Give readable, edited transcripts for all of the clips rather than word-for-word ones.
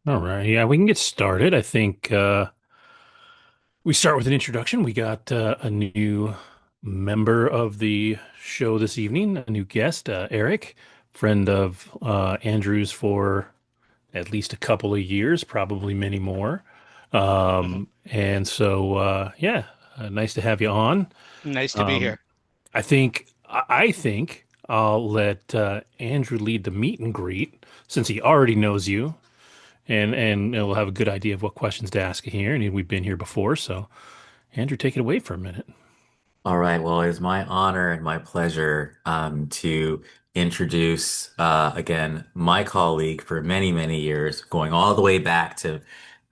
All right. Yeah, we can get started. I think we start with an introduction. We got a new member of the show this evening, a new guest, Eric, friend of Andrew's for at least a couple of years, probably many more. Mhm. Yeah, nice to have you on. Nice to be Um, here. I think I'll let Andrew lead the meet and greet since he already knows you and we'll have a good idea of what questions to ask here. And we've been here before, so Andrew, take it away for a minute. All right. Well, it's my honor and my pleasure to introduce again my colleague for many, many years, going all the way back to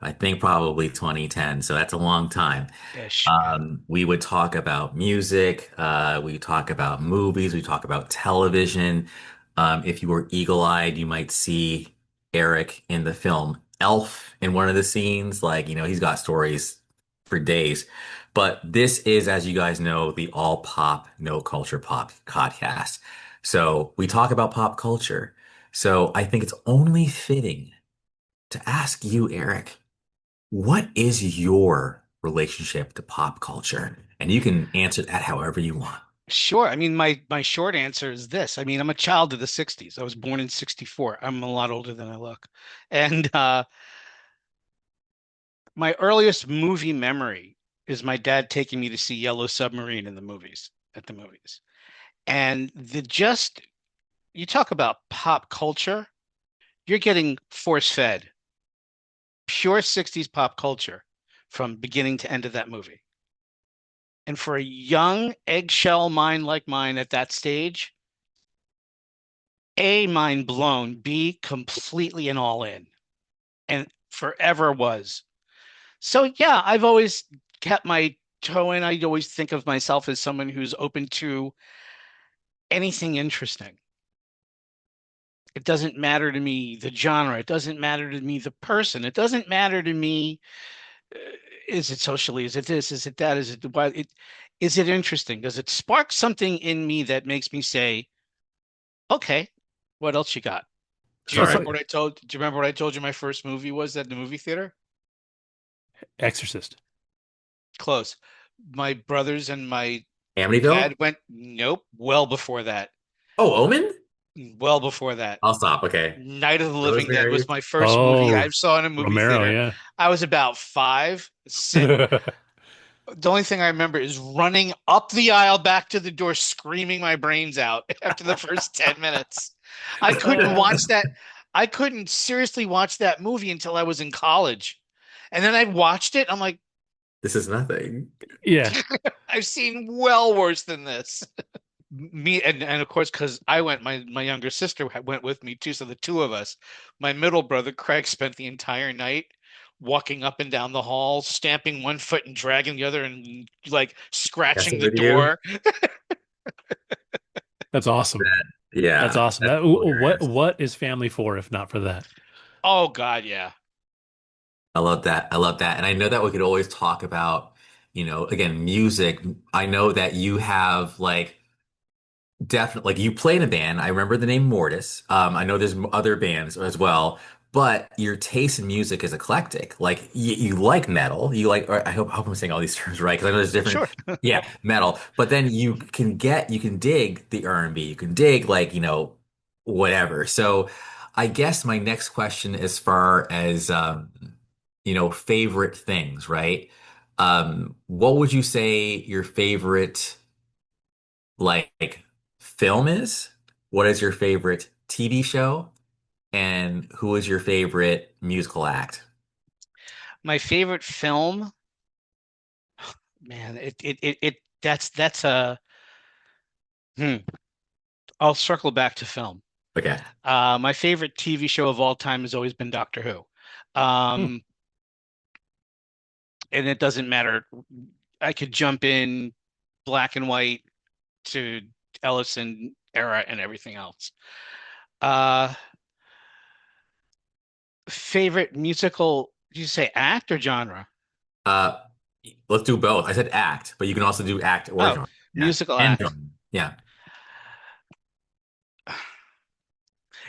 I think probably 2010. So that's a long time. Ish, yeah. We would talk about music, we talk about movies, we talk about television. If you were eagle-eyed, you might see Eric in the film Elf in one of the scenes. Like, he's got stories for days. But this is, as you guys know, the All Pop, No Culture Pop podcast. So we talk about pop culture. So I think it's only fitting to ask you, Eric, what is your relationship to pop culture? And you can answer that however you want. Sure. I mean, my short answer is this. I mean, I'm a child of the 60s. I was born in 64. I'm a lot older than I look. And my earliest movie memory is my dad taking me to see Yellow Submarine in the movies, at the movies. And the just you talk about pop culture, you're getting force fed pure 60s pop culture from beginning to end of that movie. And for a young eggshell mind like mine at that stage, A, mind blown, B, completely and all in, and forever was. So, yeah, I've always kept my toe in. I always think of myself as someone who's open to anything interesting. It doesn't matter to me the genre. It doesn't matter to me the person. It doesn't matter to me. uh, Is it socially? Is it this? Is it that? Is it what? Is it interesting? Does it spark something in me that makes me say, okay, what else you got? Do you All So, right. remember what I told? Do you remember what I told you my first movie was at the movie theater? Exorcist. Close. My brothers and my Amityville? dad went, nope, well before that. Oh, Omen? Well before that. I'll stop. Okay. Night of the Living Dead Rosemary. was my first movie I Oh, saw in a movie Romero, theater. yeah. I was about five. The only thing I remember is running up the aisle back to the door, screaming my brains out after the first 10 minutes. I couldn't watch that. I couldn't seriously watch that movie until I was in college. And then I watched it. I'm like, This is nothing. Yeah. I've seen well worse than this. Me and of course, because I went, my younger sister went with me too. So the two of us, my middle brother Craig spent the entire night walking up and down the hall, stamping one foot and dragging the other, and like scratching Messing the with you? door. That's awesome. That's Yeah, awesome. that's What hilarious. what is family for if not for that? Oh God, yeah. I love that. I love that. And I know that we could always talk about, again, music. I know that you have like definitely like you played in a band. I remember the name Mortis. I know there's other bands as well, but your taste in music is eclectic. Like you like metal. You like, or I hope I'm saying all these terms right because I know there's different. Sure. Yeah, metal. But then you can dig the R&B. You can dig like, whatever. So I guess my next question as far as favorite things, right? What would you say your favorite like film is? What is your favorite TV show? And who is your favorite musical act? My favorite film, man, it that's a hmm. I'll circle back to film. Okay. My favorite TV show of all time has always been Doctor Who. Hmm. Um, and it doesn't matter. I could jump in black and white to Ellison era and everything else. Uh, Favorite musical, did you say act or genre? Uh, let's do both. I said act, but you can also do act or Oh, genre. Yeah. musical And act. genre. Yeah.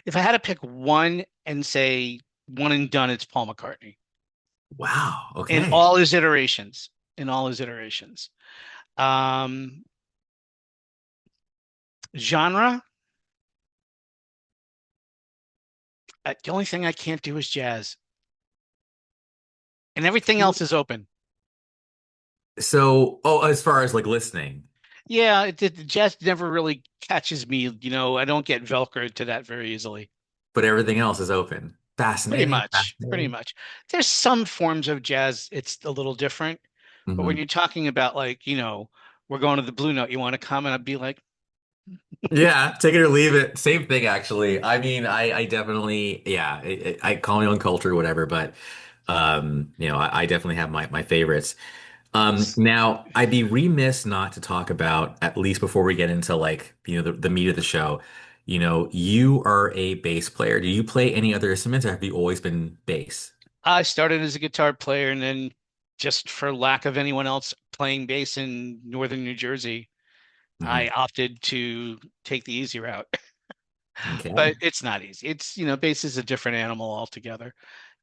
If I had to pick one and say one and done. It's Paul McCartney Wow. in Okay. all his iterations. In all his iterations. Um, genre. The only thing I can't do is jazz, and everything else is open. So, oh, as far as like listening, Yeah, the jazz never really catches me. I don't get Velcro to that very easily. but everything else is open. Pretty Fascinating. much, pretty Fascinating. much. There's some forms of jazz, it's a little different. But when Hmm. you're talking about like, we're going to the Blue Note, you want to come? And I'd be like, Yeah, take it or leave it. Same thing, actually. I mean, I definitely, yeah, I call my own culture, whatever, but I definitely have my favorites. Now I'd be remiss not to talk about, at least before we get into like, the meat of the show. You are a bass player. Do you play any other instruments, or have you always been bass? I started as a guitar player and then just for lack of anyone else playing bass in northern New Jersey, I Hmm. opted to take the easy route. Okay. But it's not easy. Bass is a different animal altogether.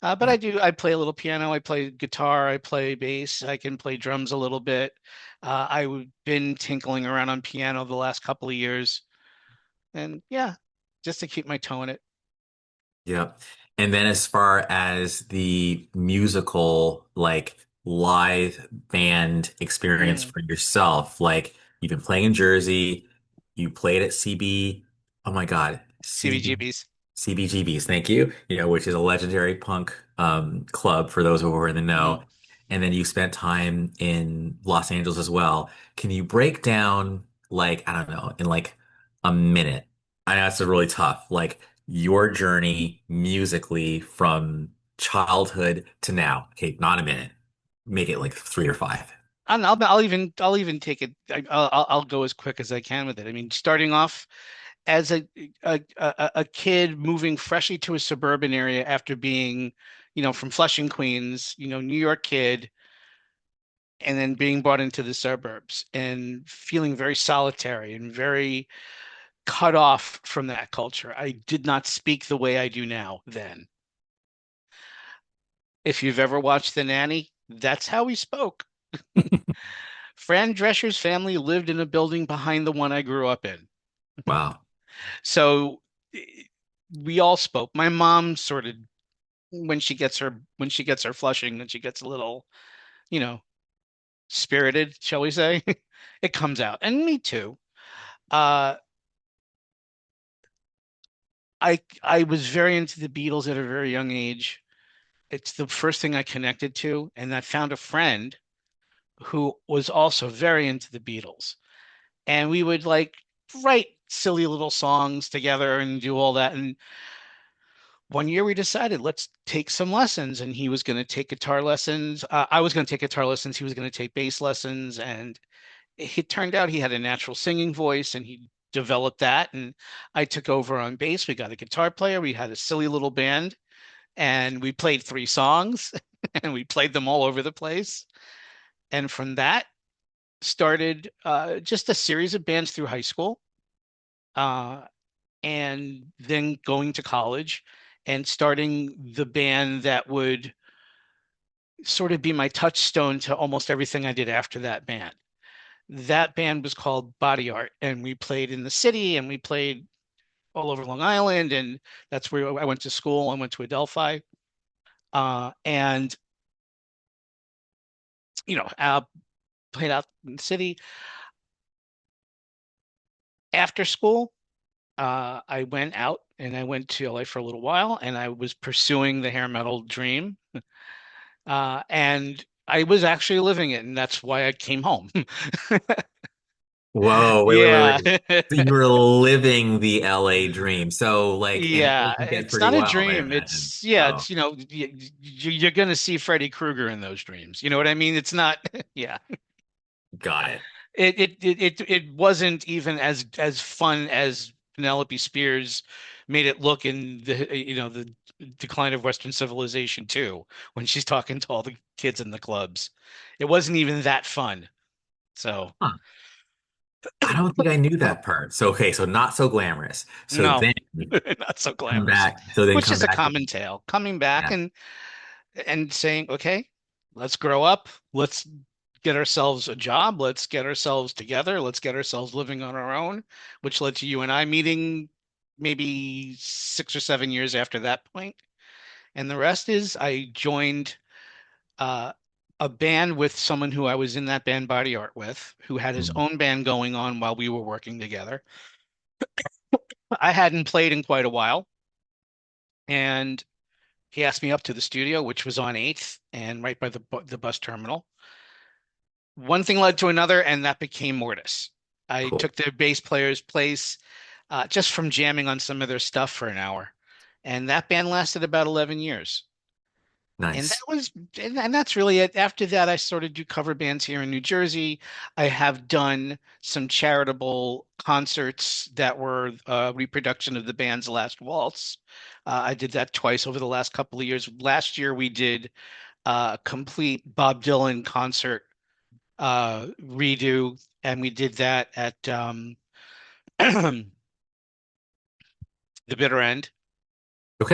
But Yeah. I play a little piano, I play guitar, I play bass, I can play drums a little bit. I've been tinkling around on piano the last couple of years. And yeah, just to keep my toe in it. Yep. And then as far as the musical, like live band experience Mm, for yourself, like you've been playing in Jersey, you played at CB, oh my God, CBGBs. CBGB's, thank you, which is a legendary punk club for those who are in the Mm. know. And then you spent time in Los Angeles as well. Can you break down, like, I don't know, in like a minute? I know that's really tough. Like your journey musically from childhood to now. Okay, not a minute. Make it like 3 or 5. I'll even take it. I'll go as quick as I can with it. I mean, starting off as a kid moving freshly to a suburban area after being, from Flushing, Queens, New York kid, and then being brought into the suburbs and feeling very solitary and very cut off from that culture. I did not speak the way I do now then. If you've ever watched The Nanny, that's how we spoke. Fran Drescher's family lived in a building behind the one I grew up in. Wow. So we all spoke. My mom sort of when she gets her flushing, then she gets a little, you know, spirited, shall we say? It comes out. And me too. Uh I was very into the Beatles at a very young age. It's the first thing I connected to, and I found a friend who was also very into the Beatles. And we would like write silly little songs together and do all that. And one year we decided let's take some lessons, and he was going to take guitar lessons. I was going to take guitar lessons. He was going to take bass lessons, and it turned out he had a natural singing voice, and he developed that. And I took over on bass. We got a guitar player. We had a silly little band, and we played 3 songs, and we played them all over the place. And from that started just a series of bands through high school. Uh, and then going to college and starting the band that would sort of be my touchstone to almost everything I did after that band. That band was called Body Art, and we played in the city and we played all over Long Island, and that's where I went to school. I went to Adelphi, and played out in the city. After school, I went out and I went to LA for a little while, and I was pursuing the hair metal dream. And I was actually living it, and that's why I came home. Whoa, wait. Yeah. So you were living the LA dream. So like, and Yeah, you did it's pretty not a well, I dream. imagine. It's yeah, Oh, it's you're gonna see Freddy Krueger in those dreams. You know what I mean? It's not. Yeah, got it. it wasn't even as fun as Penelope Spears made it look in the Decline of Western Civilization too, when she's talking to all the kids in the clubs. It wasn't even that fun. So Huh. I don't think I knew that part. So okay, so not so glamorous. So No, then not so come glamorous. back. So then Which come is a back. common tale. Coming back Yeah. and saying, okay, let's grow up. Let's get ourselves a job. Let's get ourselves together. Let's get ourselves living on our own, which led to you and I meeting maybe 6 or 7 years after that point. And the rest is I joined uh, a band with someone who I was in that band Body Art with, who had his Mm, own band going on while we were working together. I hadn't played in quite a while, and he asked me up to the studio, which was on 8th and right by the bus terminal. One thing led to another, and that became Mortis. I cool. took their bass player's place just from jamming on some of their stuff for an hour. And that band lasted about 11 years. And that Nice. was, and that's really it. After that, I sort of do cover bands here in New Jersey. I have done some charitable concerts that were a reproduction of the band's Last Waltz. I did that twice over the last couple of years. Last year, we did a complete Bob Dylan concert redo, and we did that at the Bitter End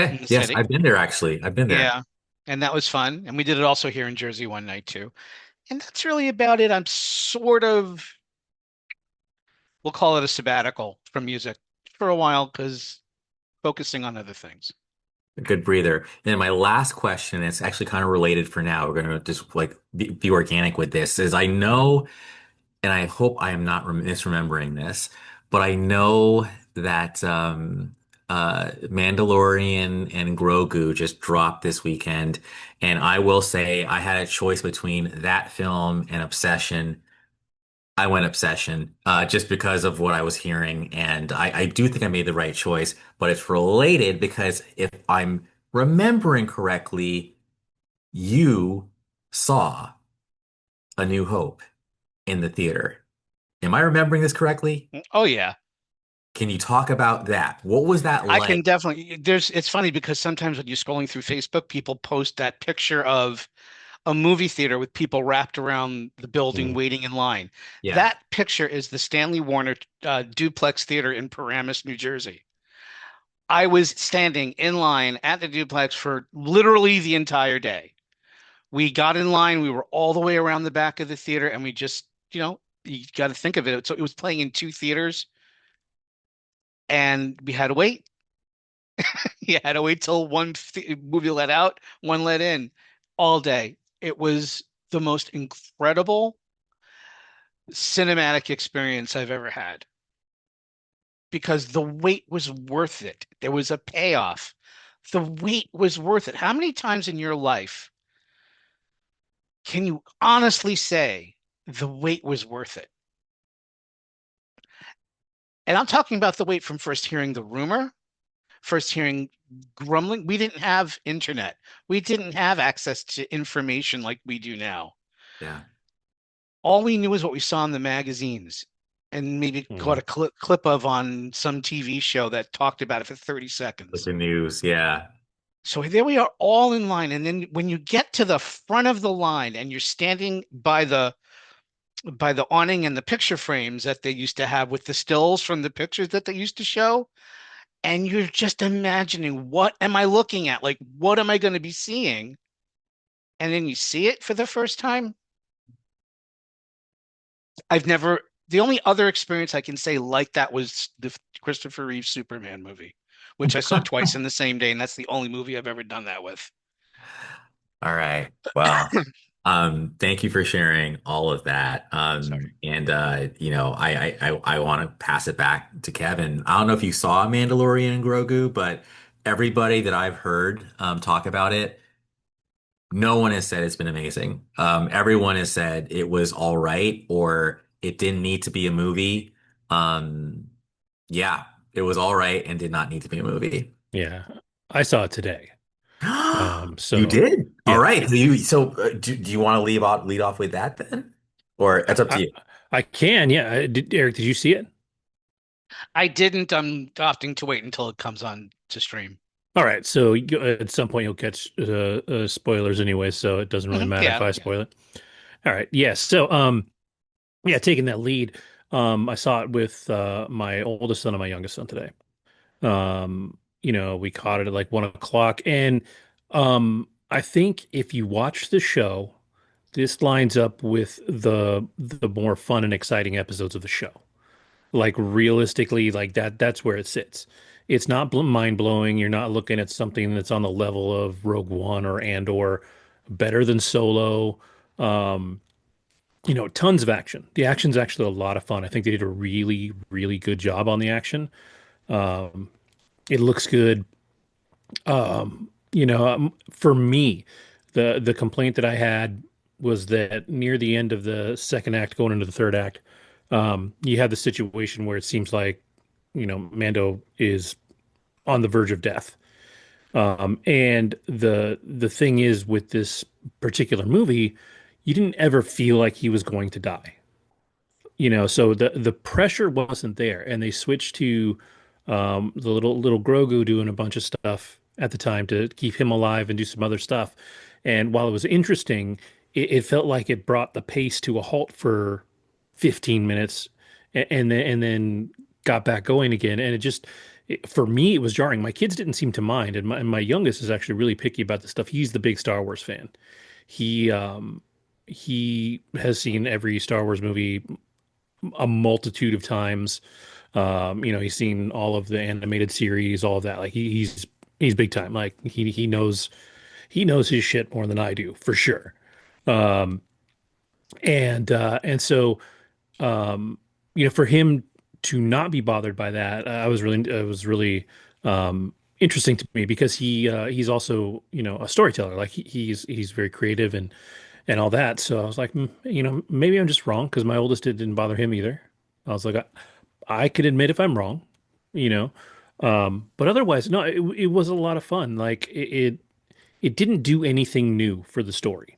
in Okay. the Yes, city. I've been there actually. I've been there. Yeah, and that was fun. And we did it also here in Jersey one night too. And that's really about it. I'm sort of, we'll call it a sabbatical from music for a while because focusing on other things. A good breather. And then my last question, it's actually kind of related for now. We're gonna just like be organic with this, is I know, and I hope I am not misremembering this, but I know that Mandalorian and Grogu just dropped this weekend, and I will say I had a choice between that film and Obsession. I went Obsession, just because of what I was hearing, and I do think I made the right choice. But it's related because if I'm remembering correctly, you saw A New Hope in the theater. Am I remembering this correctly? Oh yeah, Can you talk about that? What was that I can like? definitely. It's funny because sometimes when you're scrolling through Facebook, people post that picture of a movie theater with people wrapped around the building Mm, waiting in line. yeah. That picture is the Stanley Warner Duplex Theater in Paramus, New Jersey. I was standing in line at the duplex for literally the entire day. We got in line, we were all the way around the back of the theater, and we just, you got to think of it. So it was playing in two theaters, and we had to wait. You had to wait till one movie let out, one let in all day. It was the most incredible cinematic experience I've ever had because the wait was worth it. There was a payoff. The wait was worth it. How many times in your life can you honestly say the wait was worth it? And I'm talking about the wait from first hearing the rumor, first hearing grumbling. We didn't have internet. We didn't have access to information like we do now. Yeah. All we knew is what we saw in the magazines and maybe caught Mhm. a clip of on some TV show that talked about it for 30 With seconds. the news. Yeah. So there we are all in line. And then when you get to the front of the line and you're standing by the awning and the picture frames that they used to have with the stills from the pictures that they used to show, and you're just imagining what am I looking at? Like, what am I going to be seeing? And then you see it for the first time. I've never, the only other experience I can say like that was the Christopher Reeve Superman movie, which I saw twice in the same day. And that's the only movie I've ever done that with. All right. Well, thank you for sharing all of that. Sorry. And I want to pass it back to Kevin. I don't know if you saw Mandalorian and Grogu, but everybody that I've heard talk about it, no one has said it's been amazing. Everyone has said it was all right or it didn't need to be a movie. Um, yeah, it was all right and did not need to be a movie. Yeah, I saw it today. You So did? All yeah, right. Do you want to lead off with that then? Or I, it's up to I, you. I can. Yeah, Eric, did you see it? I didn't. I'm opting to wait until it comes on to stream. All right. So at some point you'll catch spoilers anyway, so it doesn't really matter if Yeah, I yeah. spoil it. All right. Yes. So yeah, taking that lead. I saw it with my oldest son and my youngest son today. We caught it at like 1 o'clock, and I think if you watch the show, this lines up with the more fun and exciting episodes of the show. Like realistically, like that's where it sits. It's not mind blowing. You're not looking at something that's on the level of Rogue One or Andor, better than Solo. Um, Tons of action. The action's actually a lot of fun. I think they did a really, really good job on the action. Um, it looks good. For me, the complaint that I had was that near the end of the second act, going into the third act, you have the situation where it seems like, Mando is on the verge of death. And the thing is with this particular movie, you didn't ever feel like he was going to die. So the pressure wasn't there, and they switched to the little Grogu doing a bunch of stuff at the time to keep him alive and do some other stuff. And while it was interesting, it felt like it brought the pace to a halt for 15 minutes, and then got back going again. And for me, it was jarring. My kids didn't seem to mind, and my youngest is actually really picky about this stuff. He's the big Star Wars fan. He he has seen every Star Wars movie a multitude of times. He's seen all of the animated series, all of that. Like he's big time. Like he knows his shit more than I do for sure. Um, and so for him to not be bothered by that, I was really interesting to me because he's also a storyteller. Like he's very creative and all that. So I was like, maybe I'm just wrong because my oldest didn't bother him either. I was like, I could admit if I'm wrong, you know. But otherwise, no, it was a lot of fun. Like it didn't do anything new for the story.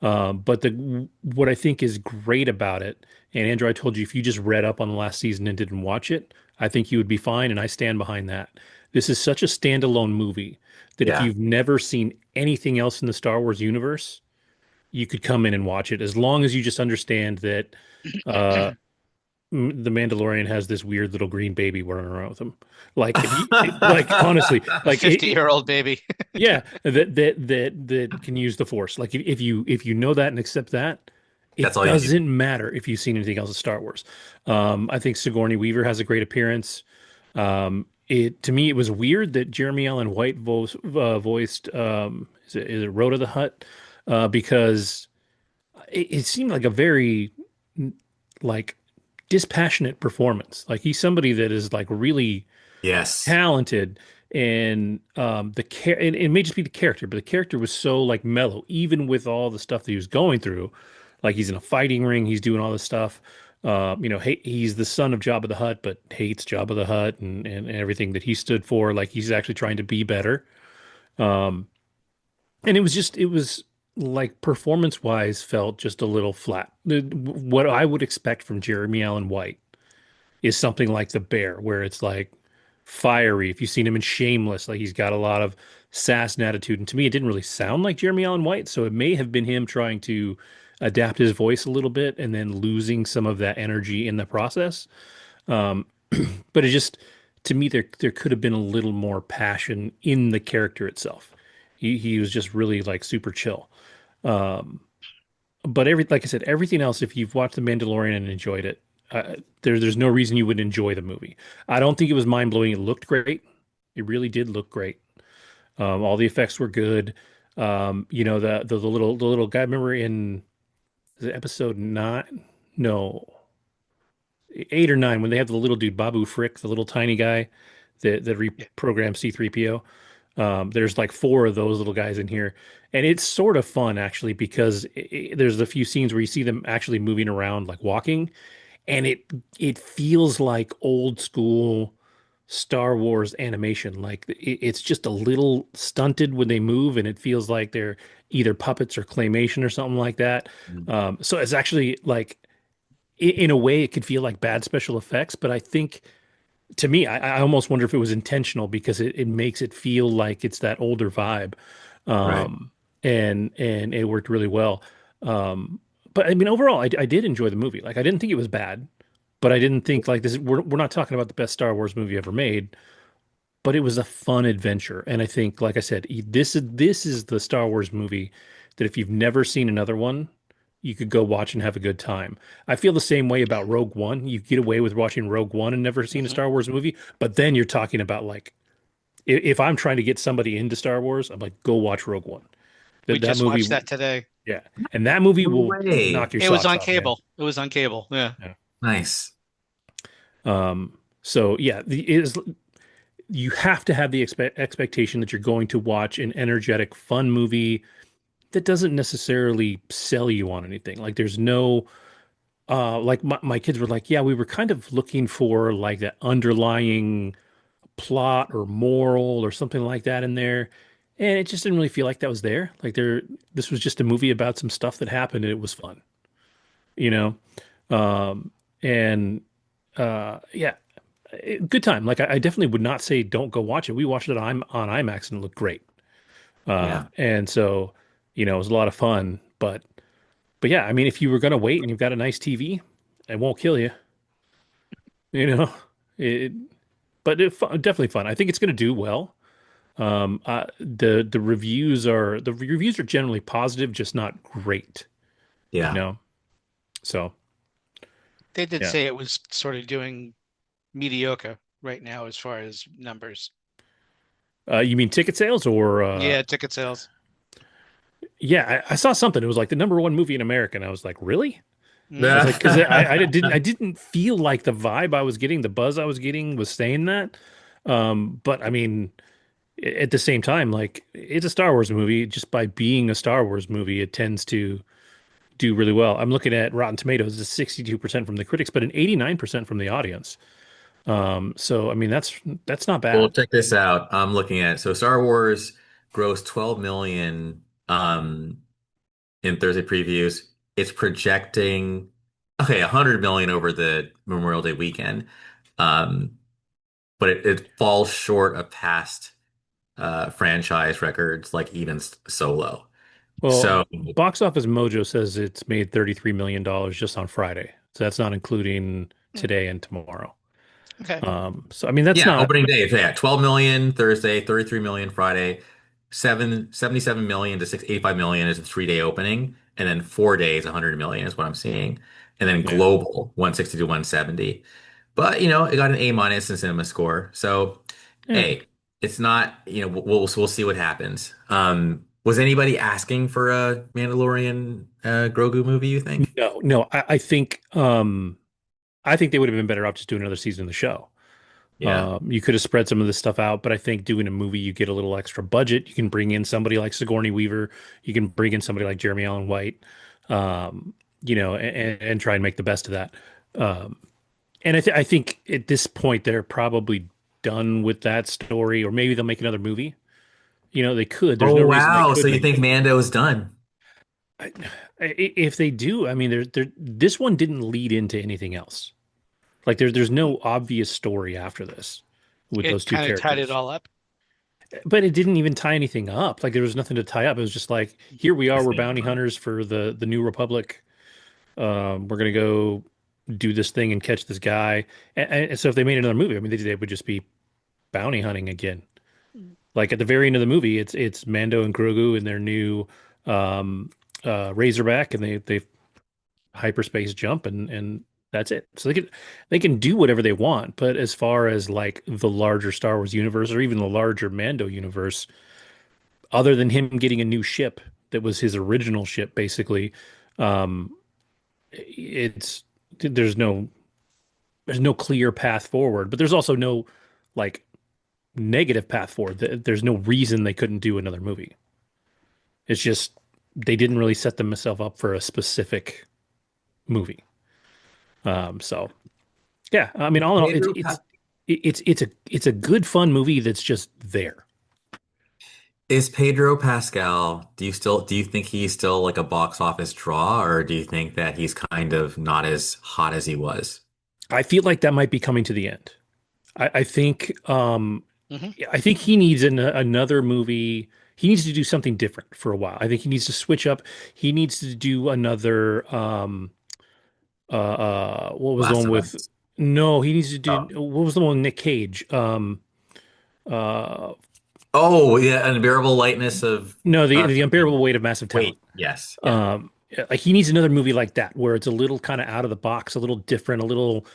But the what I think is great about it, and Andrew, I told you if you just read up on the last season and didn't watch it, I think you would be fine, and I stand behind that. This is such a standalone movie that if Yeah. you've never seen anything else in the Star Wars universe, you could come in and watch it as long as you just understand that uh, the Mandalorian has this weird little green baby running around with him. Like if you like honestly, A like 50-year-old baby. yeah, that can use the Force. Like if you know that and accept that, That's it all you need. doesn't matter if you've seen anything else of Star Wars. I think Sigourney Weaver has a great appearance. It to me it was weird that Jeremy Allen White voiced is it Rhoda the Hutt because it seemed like a very like dispassionate performance. Like he's somebody that is like really Yes. talented and and it may just be the character, but the character was so like mellow, even with all the stuff that he was going through. Like he's in a fighting ring, he's doing all this stuff. He's the son of Jabba the Hutt, but hates Jabba the Hutt and everything that he stood for. Like he's actually trying to be better. Um, and it was like performance wise felt just a little flat. What I would expect from Jeremy Allen White is something like the Bear, where it's like fiery. If you've seen him in Shameless, like he's got a lot of sass and attitude. And to me, it didn't really sound like Jeremy Allen White, so it may have been him trying to adapt his voice a little bit and then losing some of that energy in the process. Um, but it just, to me, there could have been a little more passion in the character itself. He was just really like super chill. Um, but like I said, everything else, if you've watched The Mandalorian and enjoyed it, there's no reason you wouldn't enjoy the movie. I don't think it was mind blowing. It looked great. It really did look great. All the effects were good. The little guy. Remember in is it episode 9? No, 8 or 9 when they have the little dude Babu Frick, the little tiny guy that Yeah. reprograms C-3PO. There's like four of those little guys in here, and it's sort of fun actually because there's a few scenes where you see them actually moving around, like walking, and it feels like old school Star Wars animation. Like it's just a little stunted when they move, and it feels like they're either puppets or claymation or something like that. So it's actually like in a way it could feel like bad special effects, but I think to me, I almost wonder if it was intentional because it makes it feel like it's that older vibe. Right. Um, and it worked really well. But I mean, overall, I did enjoy the movie. Like, I didn't think it was bad. but I didn't think like this. We're not talking about the best Star Wars movie ever made, but it was a fun adventure. And I think, like I said, this is the Star Wars movie that if you've never seen another one, you could go watch and have a good time. I feel the same way about Rogue One. You get away with watching Rogue One and never seen a Hmm. Star Wars movie, but then you're talking about like if I'm trying to get somebody into Star Wars, I'm like, go watch Rogue One. We That just movie, watched that today. yeah, and that movie No will knock way. your It was socks on off, man. cable. It was on cable. Yeah. Yeah. Nice. So yeah, you have to have the expectation that you're going to watch an energetic, fun movie that doesn't necessarily sell you on anything. Like there's no like my kids were like, yeah, we were kind of looking for like that underlying plot or moral or something like that in there. And it just didn't really feel like that was there. Like this was just a movie about some stuff that happened and it was fun, you know? Um, and yeah, good time. Like I definitely would not say don't go watch it. We watched it on IMAX and it looked great. Yeah. And so, it was a lot of fun. But yeah, I mean, if you were gonna wait and you've got a nice TV, it won't kill you. You know, it, but definitely fun. I think it's gonna do well. The reviews are generally positive, just not great. You Yeah. know, so They did yeah. say it was sort of doing mediocre right now as far as numbers. You mean ticket sales or Yeah, ticket sales. yeah, I saw something. It was like the number one movie in America, and I was like, really? I was Hmm. like, because I didn't feel like the vibe I was getting, the buzz I was getting was saying that. But I mean, at the same time, like it's a Star Wars movie. Just by being a Star Wars movie, it tends to do really well. I'm looking at Rotten Tomatoes, it's 62% from the critics, but an 89% from the audience. So I mean, that's not Well, bad. check this out. I'm looking at so Star Wars grossed 12 million in Thursday previews. It's projecting 100 million over the Memorial Day weekend. Um, but it falls short of past franchise records like even Solo. Well, So, Box Office Mojo says it's made $33 million just on Friday. So that's not including today and tomorrow. Okay. So I mean, that's yeah, not opening day. So yeah, 12 million Thursday, 33 million Friday, 77 million to 85 million is a 3 day opening, and then 4 days, 100 million is what I'm seeing. And then yeah. global 160 to 170. But it got an A minus in cinema score. So Yeah. hey, it's not, we'll see what happens. Was anybody asking for a Mandalorian Grogu movie, you think? No, no, I think they would have been better off just doing another season of the show. Yeah. You could have spread some of this stuff out, but I think doing a movie, you get a little extra budget. You can bring in somebody like Sigourney Weaver. You can bring in somebody like Jeremy Allen White, and try and make the best of that. Um, and I think at this point they're probably done with that story, or maybe they'll make another movie. They could. There's Oh no reason they wow. So couldn't you think again. Mando is done? I, if they do, I mean, this one didn't lead into anything else. Like there's no obvious story after this with those It two kind of tied it characters. all up. But it didn't even tie anything up. Like there was nothing to tie up. It was just like, here we are, Just we're being bounty fun. hunters for the New Republic. We're gonna go do this thing and catch this guy. And so if they made another movie, I mean, they would just be bounty hunting again. Like at the very end of the movie, it's Mando and Grogu and their new um, Razorback, and they hyperspace jump and that's it. So they can do whatever they want. But as far as like the larger Star Wars universe or even the larger Mando universe, other than him getting a new ship that was his original ship, basically, um, it's there's no there's no clear path forward, but there's also no like negative path forward. There's no reason they couldn't do another movie. It's just they didn't really set themselves up for a specific movie. So yeah, I mean, all in all, it's Pedro it's Pa- it's a good fun movie that's just there. is Pedro Pascal, do you think he's still like a box office draw, or do you think that he's kind of not as hot as he was? I feel like that might be coming to the end. I think Hmm. I think he needs another movie. He needs to do something different for a while. I think he needs to switch up. He needs to do another what was the Last one of with Us. No, he needs to do. Oh. What was the one with Nick Cage? Uh, Oh, yeah, unbearable lightness of no, the something. unbearable weight of massive talent. Wait, yes, yeah. Um, like he needs another movie like that where it's a little kind of out of the box, a little different, a little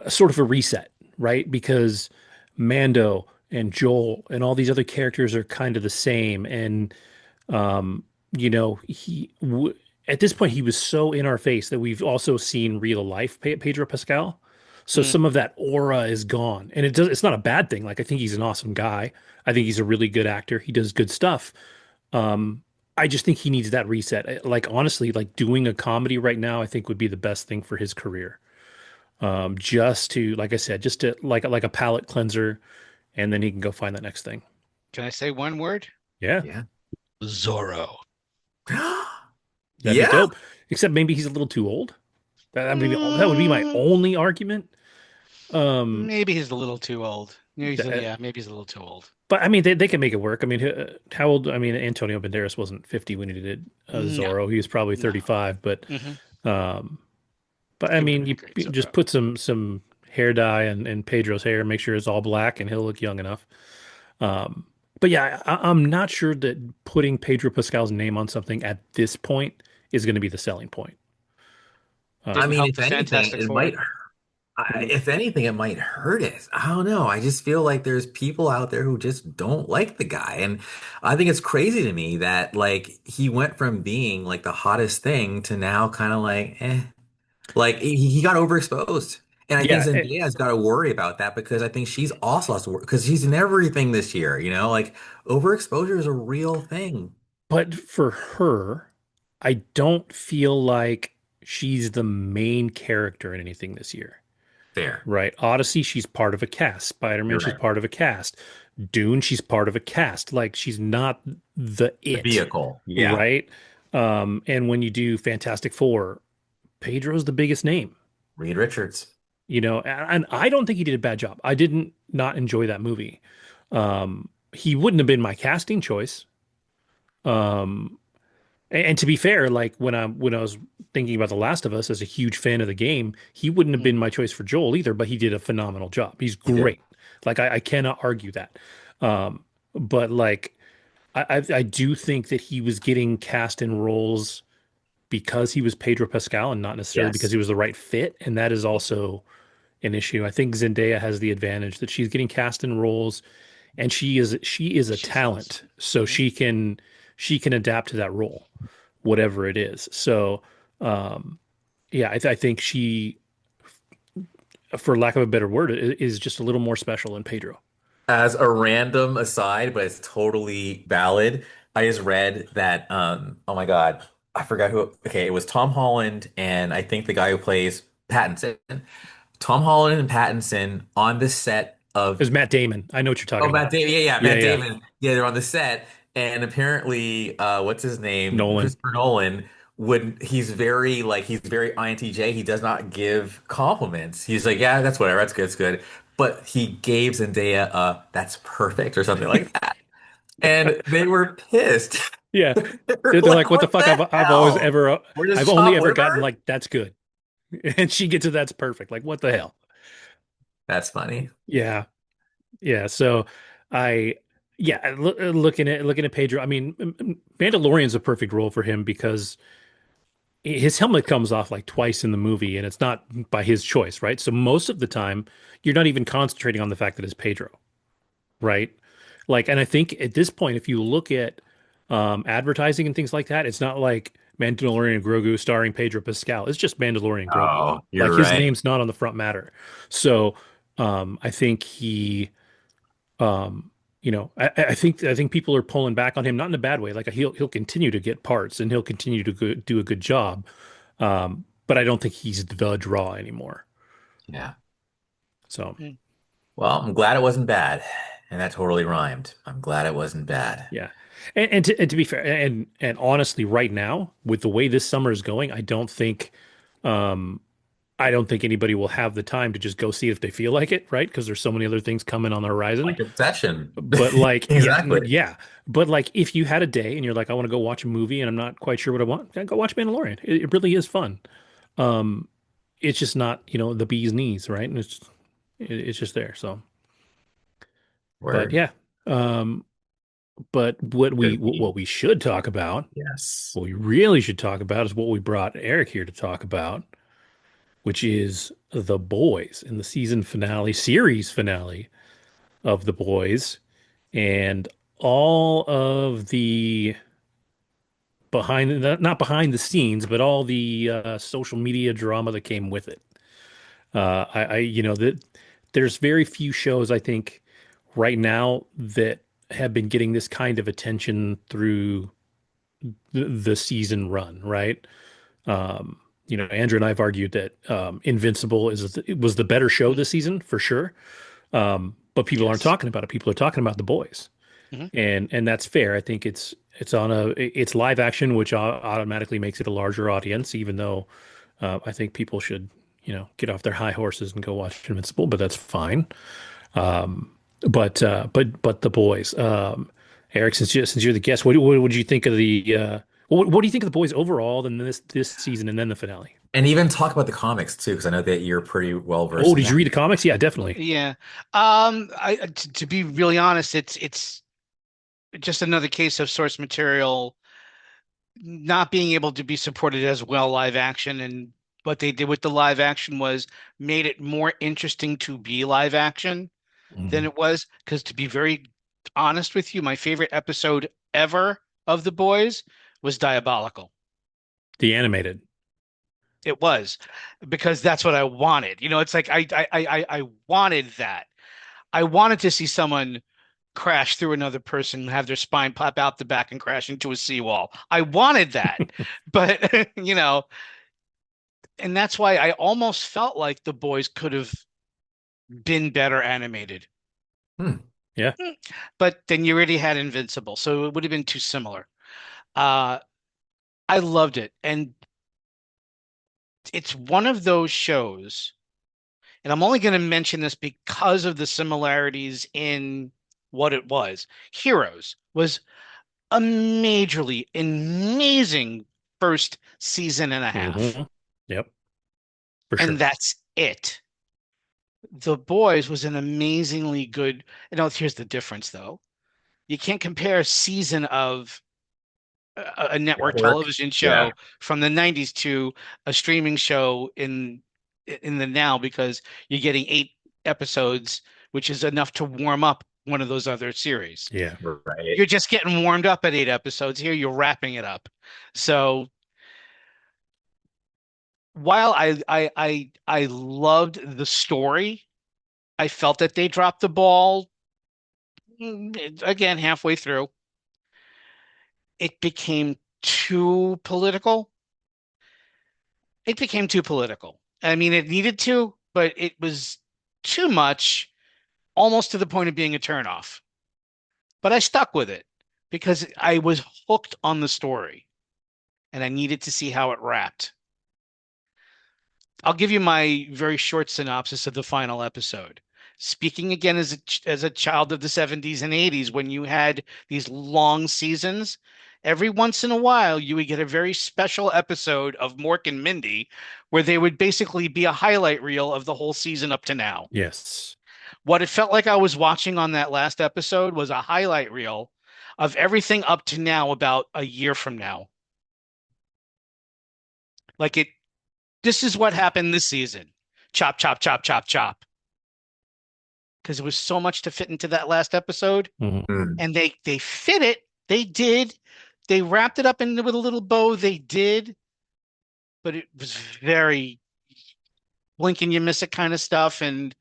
sort of a reset, right? Because Mando and Joel and all these other characters are kind of the same, and um, he w at this point he was so in our face that we've also seen real life Pedro Pascal. So Mm. some of that aura is gone, and it's not a bad thing. Like I think he's an awesome guy. I think he's a really good actor. He does good stuff. Um, I just think he needs that reset. Like honestly, like doing a comedy right now, I think would be the best thing for his career. Just to, like I said, just to like a palate cleanser, and then he can go find that next thing. Can I say one word? Yeah, Yeah. Zorro. that'd be Yeah. dope. Except maybe he's a little too old. That would be my Mm, only argument. Um, maybe he's a little too old. that, Yeah, maybe he's a little too old. but I mean, they can make it work. I mean, how old? I mean, Antonio Banderas wasn't 50 when he did No, Zorro. He was probably no. 35, Hmm. um, but I He would have mean, been a great you just Zorro. put some hair dye in Pedro's hair, make sure it's all black, and he'll look young enough. Um, but yeah, I'm not sure that putting Pedro Pascal's name on something at this point is going to be the selling point. I Didn't Um, mean, help if the anything, Fantastic it might, Four. if anything, it might hurt it. I don't know. I just feel like there's people out there who just don't like the guy. And I think it's crazy to me that like he went from being like the hottest thing to now kind of like, like he got overexposed. And I think yeah, Zendaya's got to worry about that because I think she's also has to work because she's in everything this year, like overexposure is a real thing. but for her, I don't feel like she's the main character in anything this year. Fair. Right? Odyssey, she's part of a cast. Spider-Man, You're she's right. part of a cast. Dune, she's part of a cast. Like she's not the The it, vehicle. Yeah. right? And when you do Fantastic Four, Pedro's the biggest name. Reed Richards. And I don't think he did a bad job. I didn't not enjoy that movie. He wouldn't have been my casting choice. Um, and to be fair, like when I was thinking about The Last of Us as a huge fan of the game, he wouldn't have been Mm. my choice for Joel either, but he did a phenomenal job. He's He did. great. Like I cannot argue that. But like I do think that he was getting cast in roles because he was Pedro Pascal and not necessarily because Yes. he was the right fit. And that is also an issue. I think Zendaya has the advantage that she's getting cast in roles and she is a She's talent, awesome. so Hmm. she can adapt to that role, whatever it is. So yeah, I think she, for lack of a better word, is just a little more special than Pedro. As a random aside, but it's totally valid. I just read that oh my God, I forgot who okay, it was Tom Holland and I think the guy who plays Pattinson. Tom Holland and Pattinson on the set It of was Matt Damon. I know what you're talking oh, Matt about. Damon. Yeah, yeah, Yeah, Matt yeah. Damon. Yeah, they're on the set, and apparently, what's his name? Nolan. Christopher Nolan. When he's very INTJ. He does not give compliments. He's like, yeah, that's whatever. That's good. It's good. But he gave Zendaya, that's perfect or something like that, and they were pissed. Yeah. They were They're like, like, what the what fuck? the hell? We're I've just only chopped ever gotten liver. like that's good, and she gets it. That's perfect. Like, what the hell? That's funny. Yeah, yeah. So I, yeah, looking at Pedro. I mean, Mandalorian's a perfect role for him because his helmet comes off like twice in the movie, and it's not by his choice, right? So most of the time, you're not even concentrating on the fact that it's Pedro, right? Like, and I think at this point, if you look at advertising and things like that, it's not like Mandalorian and Grogu starring Pedro Pascal. It's just Mandalorian and Grogu. Oh, Like you're his right. name's not on the front matter. So I think um, I think people are pulling back on him, not in a bad way. Like he'll continue to get parts and he'll continue to do a good job. But I don't think he's the draw anymore. Yeah. So Mm. Well, I'm glad it wasn't bad, and that totally rhymed. I'm glad it wasn't bad. yeah, and to be fair, and honestly, right now with the way this summer is going, um, I don't think anybody will have the time to just go see it if they feel like it, right? Because there's so many other things coming on the horizon. Like Obsession. But like, yeah, Exactly. yeah. But like, if you had a day and you're like, I want to go watch a movie and I'm not quite sure what I want, then go watch Mandalorian. It really is fun. Um, it's just not, the bee's knees, right? And it's just there. So, but Word. yeah. Um, but what we Good what beat. what we should talk about, Yes. what we really should talk about is what we brought Eric here to talk about, which is The Boys in the series finale of The Boys, and all of the not behind the scenes, but all the social media drama that came with it. That there's very few shows I think right now that have been getting this kind of attention through the season run, right? Andrew and I have argued that Invincible it was the better show Mhm. this season for sure. But people aren't Yes. talking about it. People are talking about The Boys, Hmm. and that's fair. I think it's live action, which automatically makes it a larger audience, even though I think people should get off their high horses and go watch Invincible, but that's fine. But The Boys, Eric, since you're the guest, what do you think of the what do you think of The Boys overall in this season and then the finale? And even talk about the comics too, because I know that you're pretty well Oh, versed in did you that. read the comics? Yeah, definitely. Yeah. To be really honest, it's just another case of source material not being able to be supported as well live action. And what they did with the live action was made it more interesting to be live action than Mhm. it was. Because to be very honest with you, my favorite episode ever of The Boys was Diabolical. The animated. It was because that's what I wanted. It's like I wanted that. I wanted to see someone crash through another person, have their spine pop out the back and crash into a seawall. I wanted that. But, and that's why I almost felt like the boys could have been better animated. Hmm. Yeah. But then you already had Invincible, so it would have been too similar. Uh, I loved it. And it's one of those shows, and I'm only going to mention this because of the similarities in what it was. Heroes was a majorly amazing first season and a half. Hmm. Yep, for And sure. that's it. The Boys was an amazingly good. Here's the difference though. You can't compare a season of a network Network. television Yeah. show from the 90s to a streaming show in the now because you're getting 8 episodes, which is enough to warm up one of those other series. Yeah. Right. You're just getting warmed up at 8 episodes. Here, you're wrapping it up. So while I loved the story, I felt that they dropped the ball again halfway through. It became too political. It became too political. I mean, it needed to, but it was too much, almost to the point of being a turnoff. But I stuck with it because I was hooked on the story and I needed to see how it wrapped. I'll give you my very short synopsis of the final episode. Speaking again as a child of the 70s and 80s, when you had these long seasons, every once in a while you would get a very special episode of Mork and Mindy where they would basically be a highlight reel of the whole season up to now. Yes. What it felt like I was watching on that last episode was a highlight reel of everything up to now about a year from now. Like this is what happened this season. Chop, chop, chop, chop, chop. Because there was so much to fit into that last episode, Hmm. Mm. and they fit it. They did. They wrapped it up with a little bow. They did, but it was very blink and you miss it kind of stuff. And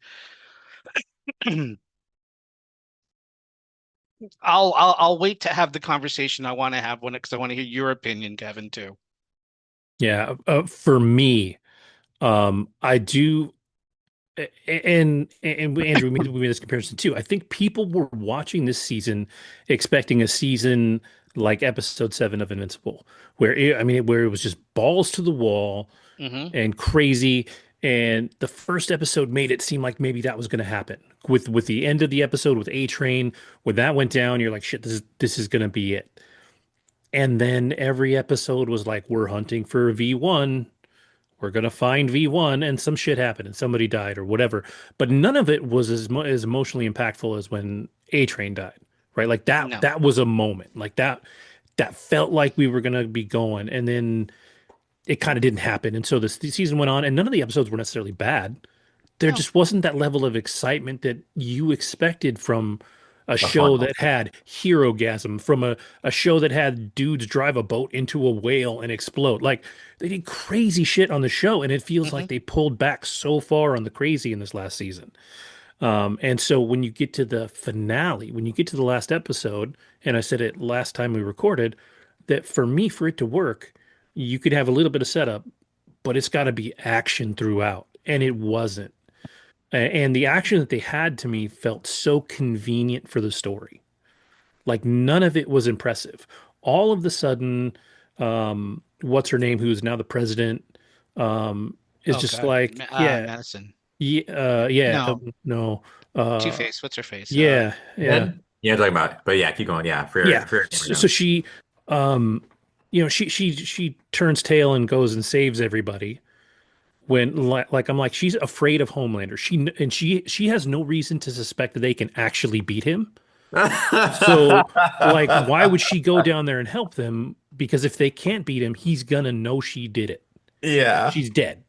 I'll wait to have the conversation I want to have when it because I want to hear your opinion, Kevin, too. Yeah. For me, I do. And Andrew, we made this comparison too. I think people were watching this season expecting a season like episode 7 of Invincible, where it was just balls to the wall Hmm. and crazy. And the first episode made it seem like maybe that was going to happen. With the end of the episode with A Train, when that went down, you're like, shit, this is going to be it. And then every episode was like, we're hunting for a V1. we're gonna find V1 and some shit happened and somebody died or whatever. But none of it was as emotionally impactful as when A Train died, right? Like No. that was a moment. Like that felt like we were gonna be going, and then it kind of didn't happen. And so the season went on, and none of the episodes were necessarily bad. There No. just wasn't that level of excitement that you expected from a A show funnel. that had hero gasm, from a show that had dudes drive a boat into a whale and explode. Like they did crazy shit on the show, and it feels Hmm. like they pulled back so far on the crazy in this last season. And so when you get to the finale, when you get to the last episode, and I said it last time we recorded, that for me, for it to work, you could have a little bit of setup, but it's got to be action throughout. And it wasn't. And the action that they had to me felt so convenient for the story. Like none of it was impressive. All of the sudden, what's her name, who is now the president, is Oh just God. like, yeah, Madison. yeah, yeah, No. no, uh, Two-Face. What's her face? yeah, yeah, Then? Yeah, talking about, but yeah, keep going. Yeah, yeah. for your So notes. she, um, she turns tail and goes and saves everybody. When like I'm like she's afraid of Homelander. She has no reason to suspect that they can actually beat him. So like why would she go down there and help them? Because if they can't beat him, he's gonna know she did it. Yeah. She's dead.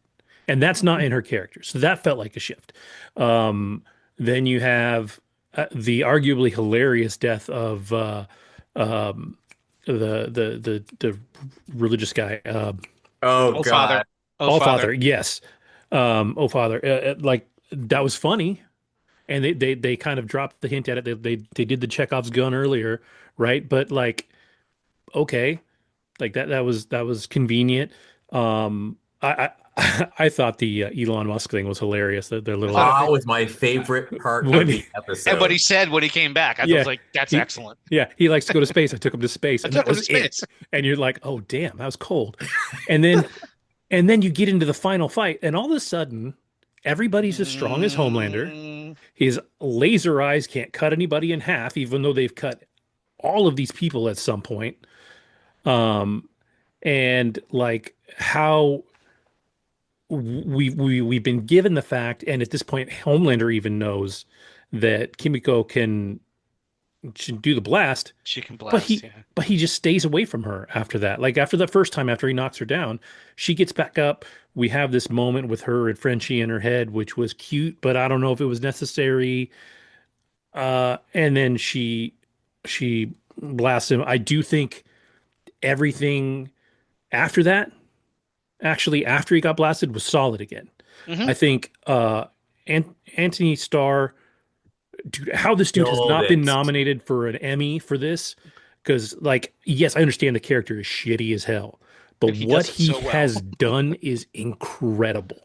And that's not in her character. So that felt like a shift. Um, then you have the arguably hilarious death of um, the religious guy, Oh Oh Father. God. Oh All Father. Father. Yes, Oh Father. Like that was funny, and they kind of dropped the hint at it. They did the Chekhov's gun earlier, right? But like, okay, like that was convenient. I thought the Elon Musk thing was hilarious. Their I little thought That was my favorite part when of he, the and what he episode. said when he came back, I was yeah like, that's he excellent. he likes to go to space. I took him to space, I and that took him to was it. space. And you're like, oh damn, that was cold. And then you get into the final fight, and all of a sudden, everybody's as strong as Homelander. Mm, His laser eyes can't cut anybody in half, even though they've cut all of these people at some point. Um, and like how we've been given the fact, and at this point, Homelander even knows that Kimiko can do the blast, she can but blast, he yeah. but he just stays away from her after that. Like after the first time, after he knocks her down, she gets back up. We have this moment with her and Frenchie in her head, which was cute, but I don't know if it was necessary. And then she blasts him. I do think everything after that, actually after he got blasted, was solid again. Hmm. I think Anthony Starr, dude, how this dude has Killed not been it. nominated for an Emmy for this, because like yes, I understand the character is shitty as hell, but And he what does it he so well. has done is incredible.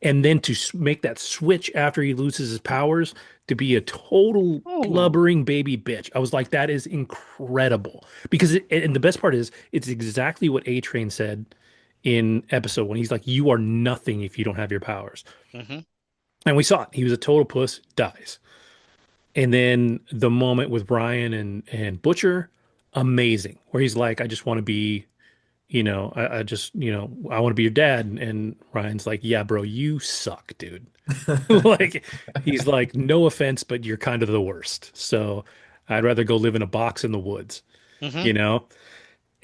And then to make that switch after he loses his powers to be a total Oh, blubbering baby bitch, I was like, that is incredible. Because and the best part is, it's exactly what A Train said in episode 1. He's like, you are nothing if you don't have your powers. hmm. And we saw it. He was a total puss, dies. And then the moment with Brian and Butcher, amazing. Where he's like, I just want to be, I just, I want to be your dad. And Ryan's like, yeah, bro, you suck, dude. Like, he's like, no offense, but you're kind of the worst. So I'd rather go live in a box in the woods, Hmm. you know?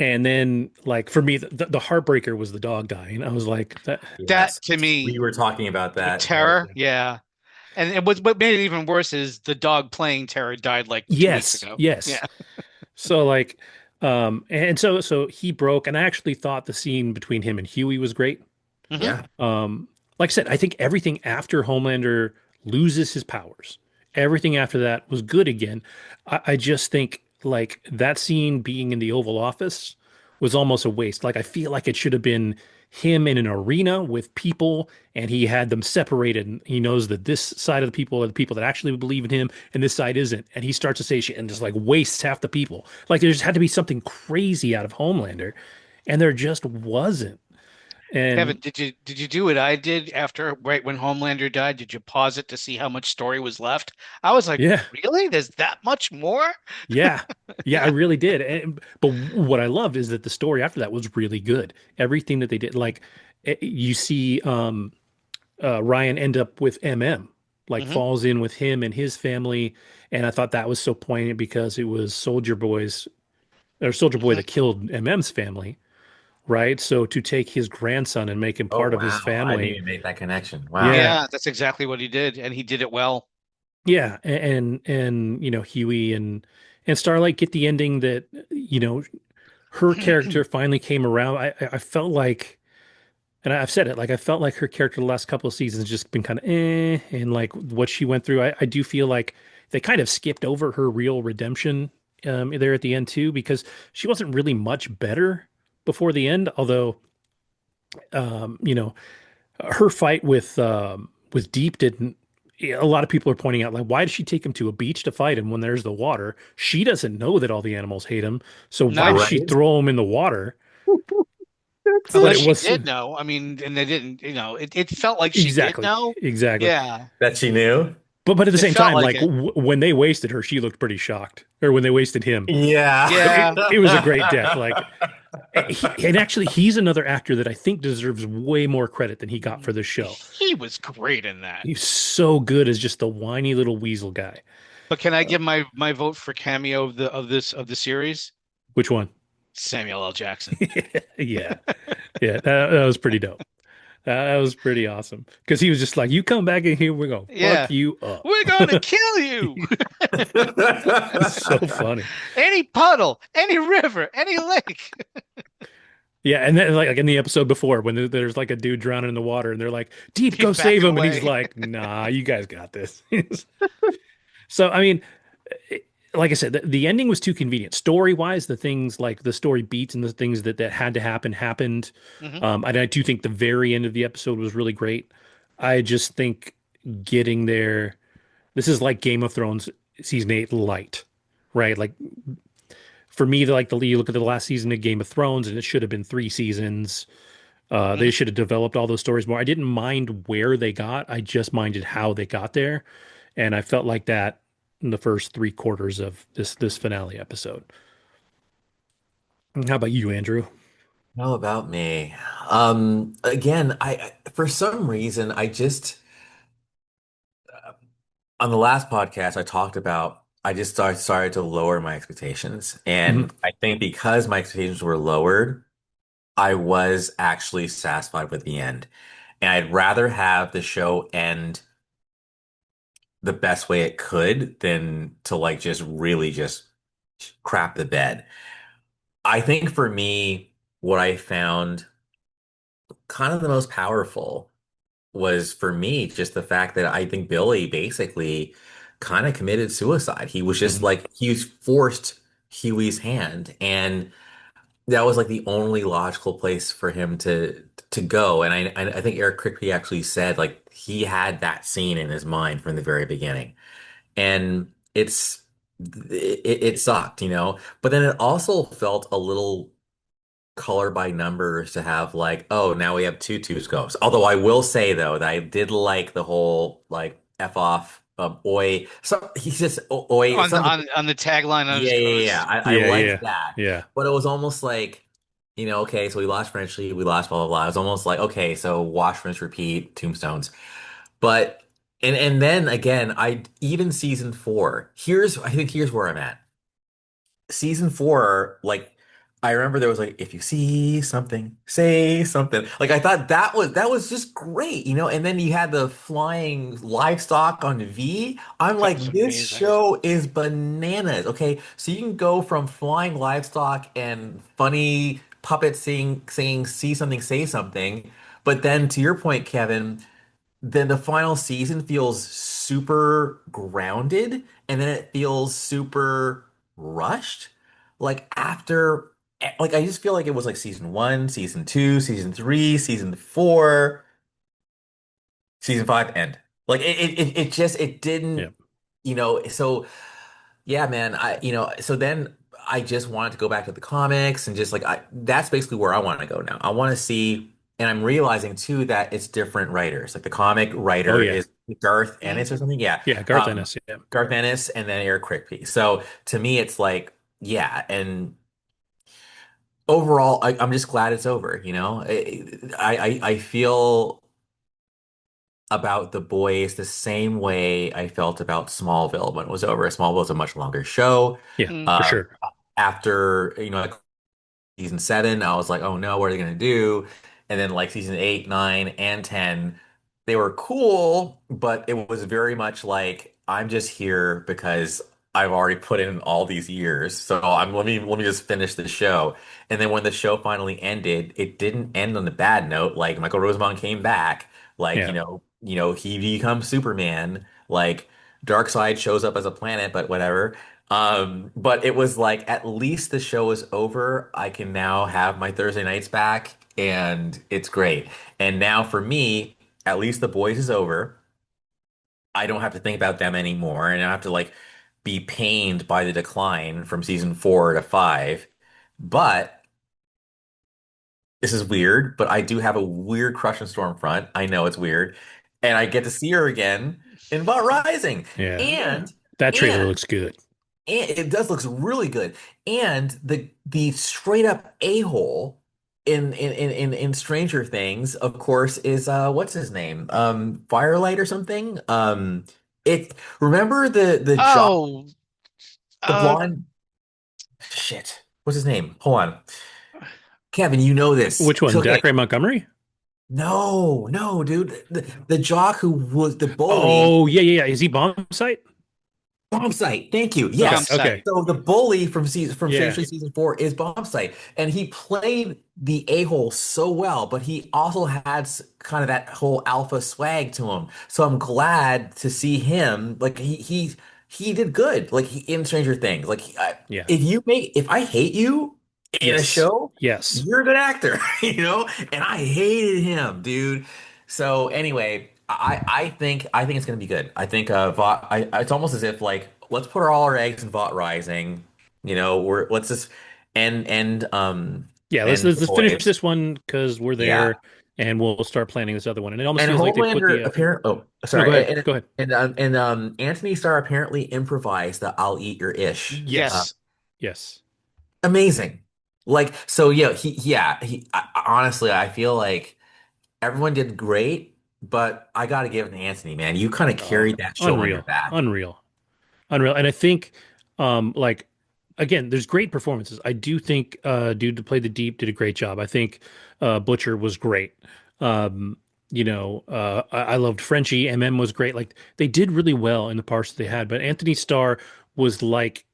And then, like, for me, the heartbreaker was the dog dying. I was like, That Yes. to We me, were talking about with that. Terror, yeah. And what made it even worse is the dog playing Terror died like 2 weeks yes, ago. yes. Yeah. So, like, and so he broke, and I actually thought the scene between him and Huey was great. Hmm. Yeah. Like I said, I think everything after Homelander loses his powers, everything after that was good again. I just think like that scene being in the Oval Office was almost a waste. Like I feel like it should have been him in an arena with people, and he had them separated. And he knows that this side of the people are the people that actually believe in him, and this side isn't. And he starts to say shit and just like wastes half the people. Like there just had to be something crazy out of Homelander, and there just wasn't. Kevin, And did you do what I did after right when Homelander died? Did you pause it to see how much story was left? I was like, yeah, really? There's that much more? yeah. Yeah, I really did. But what I loved is that the story after that was really good. Everything that they did, like You see Ryan end up with MM, like Hmm. falls in with him and his family. And I thought that was so poignant because it was Soldier Boy Hmm. that killed MM's family, right? So to take his grandson and make him Oh part of his wow, I didn't family, even make that connection. Wow. yeah, Yeah, that's exactly what he did, and he did it well. yeah, and Huey and Starlight get the ending that her character finally came around. I felt like, and I've said it, like I felt like her character the last couple of seasons has just been kind of and like what she went through. I do feel like they kind of skipped over her real redemption there at the end too, because she wasn't really much better before the end. Although, um, you know, her fight with Deep didn't. A lot of people are pointing out, like, why did she take him to a beach to fight him when there's the water? She doesn't know that all the animals hate him, so why did No, she Right? throw him in the water? That's But unless it she was did know. I mean, and they didn't. It felt like she did exactly, know. exactly. Yeah, that she knew. But at the it same felt time, like like it. when they wasted her, she looked pretty shocked. Or when they wasted him, Yeah. Yeah. it was a great death. Like, and actually, he's another actor that I think deserves way more credit than he got for this show. He was great in that. He's so good as just the whiny little weasel guy. But can I give my vote for cameo of the series? Which one? Samuel L. Jackson. Yeah, yeah, that was pretty dope. That was pretty awesome because he was just like, "You come back in here, we're gonna fuck Yeah. you up." We're going to kill you. It's so funny. Any puddle, any river, any lake. Yeah, and then like in the episode before, when there's like a dude drowning in the water, and they're like, "Deep, He's go save backing him," and he's away. like, "Nah, you guys got this." So I mean, like I said, the ending was too convenient. Story wise, the things like the story beats and the things that had to happen happened. Hmm. And I do think the very end of the episode was really great. I just think getting there, this is like Game of Thrones season 8 light, right? Like for me, you look at the last season of Game of Thrones, and it should have been 3 seasons. They Hmm. should have developed all those stories more. I didn't mind where they got. I just minded how they got there, and I felt like that in the first 3 quarters of this finale episode. How about you, Andrew? How about me? Again, for some reason I just on the last podcast I talked about I just started to lower my expectations. Mhm. And I think because my expectations were lowered, I was actually satisfied with the end. And I'd rather have the show end the best way it could than to like just really just crap the bed. I think for me, what I found kind of the most powerful was for me just the fact that I think Billy basically kind of committed suicide. He was just Mhm. like he forced Huey's hand, and that was like the only logical place for him to go. And I think Eric Kripke actually said like he had that scene in his mind from the very beginning, and it sucked, you know. But then it also felt a little color by numbers to have like, oh, now we have two Tuscos. Although I will say though that I did like the whole like F off oi. So he's just oi On the something. on the tagline on his Yeah. ghost. I Yeah, liked yeah, that. yeah, But it was almost like, okay, so we lost Frenchy, we lost blah blah blah. It was almost like, okay, so wash, rinse, repeat, tombstones. But and then again, I even season four, I think here's where I'm at. Season four, like I remember there was like, if you see something, say something. Like I thought that was just great, you know. And then you had the flying livestock on V. I'm That like, was this amazing. show is bananas. Okay, so you can go from flying livestock and funny puppets saying see something, say something, but then to your point, Kevin, then the final season feels super grounded and then it feels super rushed. Like after, like I just feel like it was like season one, season two, season three, season four, season five, end. Like it just, it yeah. didn't, so yeah, man, so then I just wanted to go back to the comics and just like that's basically where I want to go now. I want to see, and I'm realizing too that it's different writers. Like the comic Oh writer yeah, is Garth Mhm. Ennis or something. Yeah. yeah. Garth Um, Ennis. Yeah. Garth Ennis and then Eric Kripke. So to me it's like, yeah, and overall, I'm just glad it's over, you know? I feel about the boys the same way I felt about Smallville when it was over. Smallville was a much longer show. Yeah, Mm. for Um, sure. after, like season seven, I was like, oh no, what are they gonna do? And then like season eight, nine, and 10, they were cool, but it was very much like I'm just here because I've already put in all these years. So let me just finish the show. And then when the show finally ended, it didn't end on a bad note. Like Michael Rosenbaum came back, like, Yeah. he becomes Superman, like Darkseid shows up as a planet, but whatever. But it was like at least the show is over. I can now have my Thursday nights back, and it's great. And now for me, at least The Boys is over. I don't have to think about them anymore, and I don't have to like be pained by the decline from season 4 to 5. But this is weird, but I do have a weird crush on Stormfront. I know it's weird. And I get to see her again in Bot Rising. Yeah. And That trailer and looks good. And it does looks really good. And the straight up a-hole in Stranger Things, of course, is what's his name? Firelight or something? It remember the jock, Oh, the uh, blonde shit. What's his name? Hold on. Kevin, you know this. Which one? Okay. Zachary Montgomery? No, no, dude. The jock who was the bully. Oh, yeah, yeah, yeah. Is he bomb site? Bombsite. Thank you. Okay, Bomb Yes. Sight. okay. So the bully from Stranger Yeah, Things season 4 is Bombsite, and he played the a-hole so well, but he also had kind of that whole alpha swag to him. So I'm glad to see him like he did good like in Stranger Things. Like yeah. if I hate you in a Yes. show, Yes. you're a good actor, And I hated him, dude. So anyway, I think it's gonna be good. I think Vought, it's almost as if like let's put all our eggs in Vought Rising. Let's just Yeah, let's and let's the let's finish boys. this one because we're Yeah. there and we'll start planning this other one. And it almost And feels like they put Homelander the apparent oh no, go sorry ahead. Go ahead. and Anthony Starr apparently improvised the I'll eat your ish. Yes. Yes. Yes. Amazing. Like so honestly I feel like everyone did great, but I gotta give it to Anthony, man. You kind of Oh, carried that show on your unreal. back. Unreal. Unreal. And I think like again, there's great performances. I do think dude to play the Deep did a great job. I think Butcher was great. Um, I loved Frenchie. MM was great. Like they did really well in the parts that they had, but Anthony Starr was like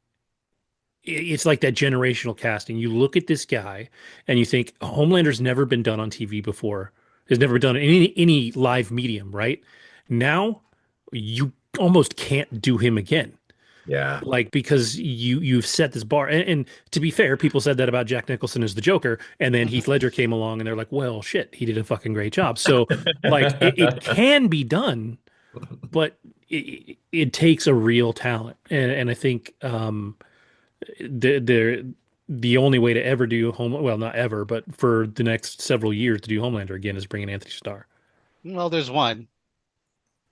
it's like that generational casting. You look at this guy and you think Homelander's never been done on TV before. Has never been done in any live medium, right? Now you almost can't do him again. Yeah. Like because you've set this bar. And to be fair, people said that about Jack Nicholson as the Joker, and then Heath Mhm. Ledger came along and they're like, well, shit, he did a fucking great job. So like it can be done, but it takes a real talent. And I think the only way to ever do home well not ever but for the next several years to do Homelander again is bringing Anthony Starr. Well, there's one.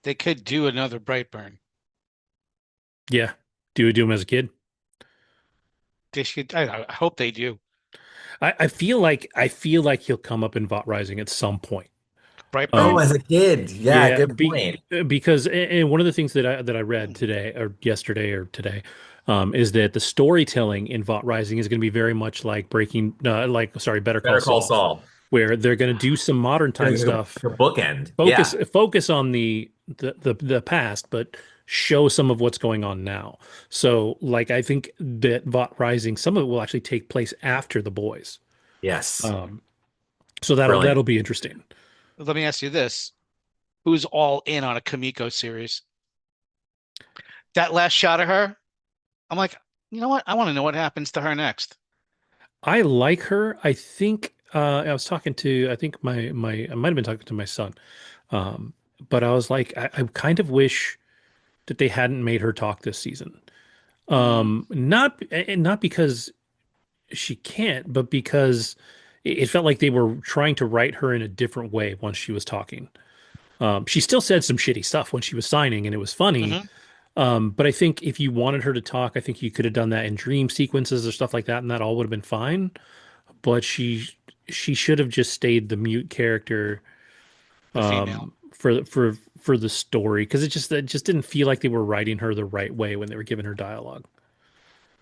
They could do another Brightburn. Yeah, do him as a kid. They should. I hope they do. I feel like he'll come up in Vought Rising at some point. Oh, Brightburn? as um a kid. Yeah, yeah good point. because and one of the things that I read today or yesterday or today is that the storytelling in Vought Rising is going to be very much like Better Call Better Call Saul, Saul. where they're going to do some modern time It's stuff, like a bookend. focus Yeah. focus on the past, but show some of what's going on now. So, like, I think that Vought Rising, some of it will actually take place after the boys. Yes. Um, so that'll Brilliant. be interesting. Let me ask you this: Who's all in on a Kamiko series? That last shot of her, I'm like, you know what? I want to know what happens to her next. I like her. I think I was talking to I think my I might have been talking to my son. Um, but I was like, I kind of wish that they hadn't made her talk this season. Mm, Not because she can't, but because it felt like they were trying to write her in a different way once she was talking. She still said some shitty stuff when she was signing, and it was funny. hmm But I think if you wanted her to talk, I think you could have done that in dream sequences or stuff like that, and that all would have been fine. but she should have just stayed the mute character The female. for the story because it just didn't feel like they were writing her the right way when they were giving her dialogue.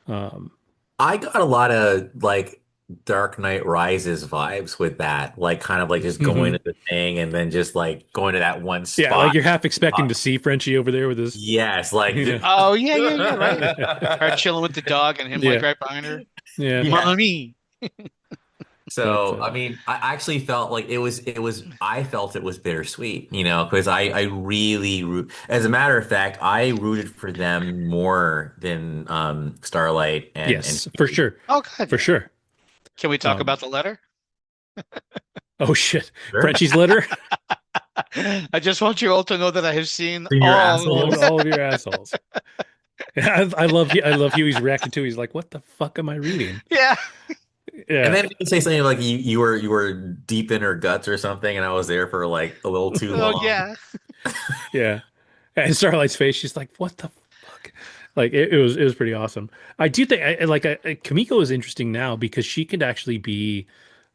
Um, I got a lot of like Dark Knight Rises vibes with that, like kind of like just going to mhm. the thing and then just like going to that one Yeah, like spot. you're half expecting Uh, to see Frenchie over there with his, yes, like yeah, Oh yeah, yeah, yeah, right. Her chilling with the dog and him like yeah, right behind her. yeah. yeah. Mommy. But So, I mean, I actually felt like I felt it was bittersweet, because I really as a matter of fact, I rooted for them more than Starlight and yes, for Huey. sure, Oh God, for yeah. sure. Can we talk Um, about the letter? oh shit, Sure. Frenchie's litter. I just want you all to know that I have seen In your all. assholes. All of your assholes. I love Huey's reacting to. He's like, "What the fuck am I reading?" Yeah. And Yeah, then you say something like you were deep in her guts or something, and I was there for like a little too Oh long. yeah. yeah. And Starlight's face, she's like, "What the fuck?" Like it was pretty awesome. I do think Kamiko is interesting now because she could actually be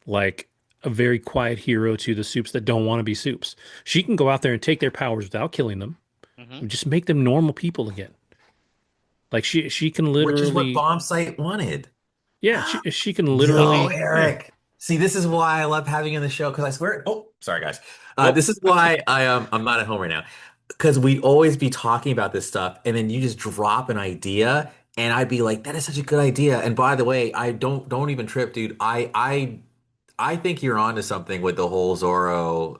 like a very quiet hero to the soups that don't want to be soups. She can go out there and take their powers without killing them, Hmm. and just make them normal people again. Like she can Which is what literally, Bombsight wanted. yeah, she can Yo, literally, yeah. Eric. See, this is why I love having you on the show because I swear. Oh, sorry, guys. Oh, This is why I'm not at home right now because we always be talking about this stuff, and then you just drop an idea, and I'd be like, "That is such a good idea." And by the way, I don't even trip, dude. I think you're onto something with the whole Zorro.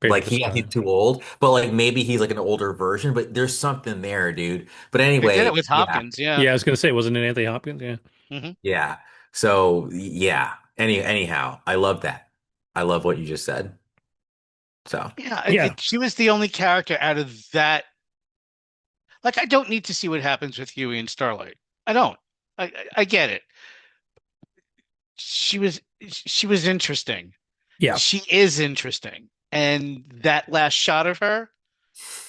Pedro Like he's Pascal. too old, but like maybe he's like an older version, but there's something there, dude. But They did it anyway, with yeah. Hopkins. Yeah. Yeah, I was gonna say, wasn't it Anthony Hopkins? Yeah. Hmm. Yeah. So yeah. Anyhow, I love that. I love what you just said. So Yeah. Yeah. She was the only character out of that. Like, I don't need to see what happens with Huey and Starlight. I don't. I get it. She was interesting. Yeah. She is interesting. And that last shot of her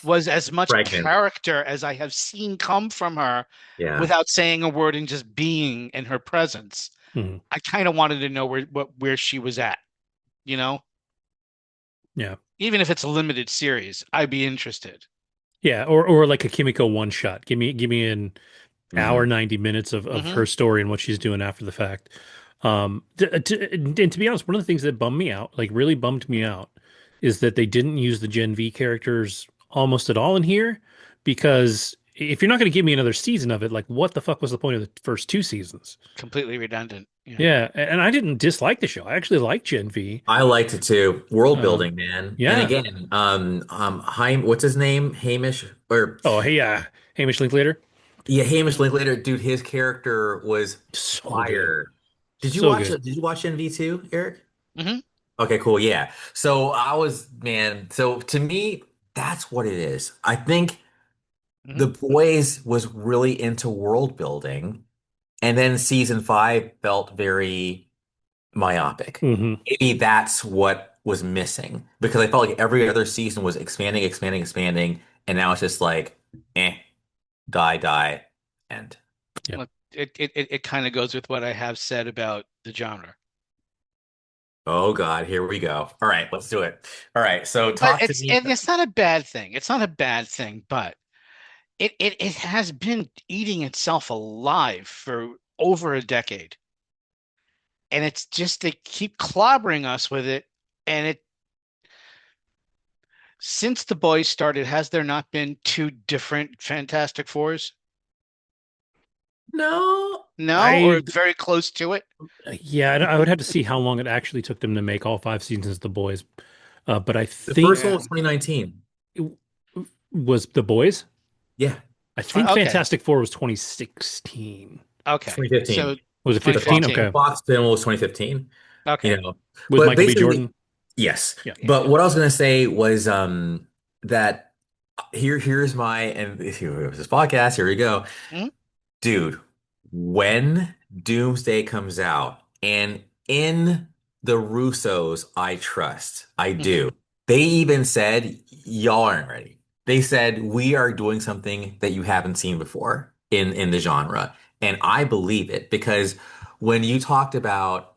was as much pregnant. character as I have seen come from her Yeah. without saying a word and just being in her presence. Mhm. I kind of wanted to know where she was at, you know? Yeah. Even if it's a limited series, I'd be interested. Yeah. Or like a Kimiko one shot. Give me an hour, Hmm. 90 minutes of Hmm. her story and what she's doing after the fact. And to be honest, one of the things that bummed me out, like really bummed me out, is that they didn't use the Gen V characters almost at all in here. Because if you're not going to give me another season of it, like what the fuck was the point of the first two seasons? Completely redundant. Yeah. Yeah, and I didn't dislike the show. I actually like Gen V. I liked it too. World Um, building, man. And yeah. again, what's his name? Hamish or Oh, hey, Hamish Linklater, yeah, Hamish Linklater, dude. His character was so good, fire. so good. Did you watch NV2, Eric? Hmm. Okay, cool. Yeah. So I was, man. So to me, that's what it is. I think Hmm. The Boys was really into world building, and then season five felt very myopic. Hmm. Maybe that's what was missing because I felt like every other season was expanding, expanding, expanding, and now it's just like, die, end. Yeah, Well, it kind of goes with what I have said about the genre. Oh God, here we go. All right, let's do it. All right, so But talk to it's me. and it's not a bad thing. It's not a bad thing, but it has been eating itself alive for over a decade. And it's just they keep clobbering us with it. And it since the boys started, has there not been two different Fantastic Fours? No, No, or I very close to it? yeah, I would have to see how long it actually took them to make all five seasons of The Boys. But I the first think one Yeah. was 2019. it was The Boys. Yeah, I think Okay. Fantastic Four was 2016. Okay. So 2015. Was it The 15? Fox, 2015. the Okay, Fox film was 2015. You Okay. know, with but Michael B. basically, Jordan. yes. Yeah, Yeah. But what I was gonna say was that here's my and here's this podcast. Here we go. Mhm. Dude, when Doomsday comes out, and in the Russos, I trust. I Mhm. do. They even said, y'all aren't ready. They said, we are doing something that you haven't seen before in the genre. And I believe it because when you talked about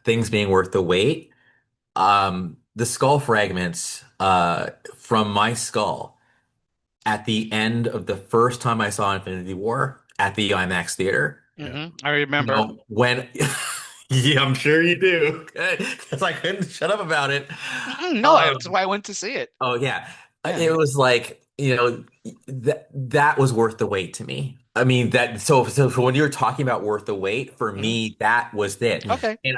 things being worth the wait, the skull fragments from my skull at the end of the first time I saw Infinity War at the IMAX theater. Yeah. I remember. When yeah, I'm sure you do. Because I couldn't shut up about it. No, that's Um, why I went to see it. oh yeah. Yeah. It was like, that was worth the wait to me. I mean that so when you were talking about worth the wait, for Mhm. me, that was it. Yeah. Okay. And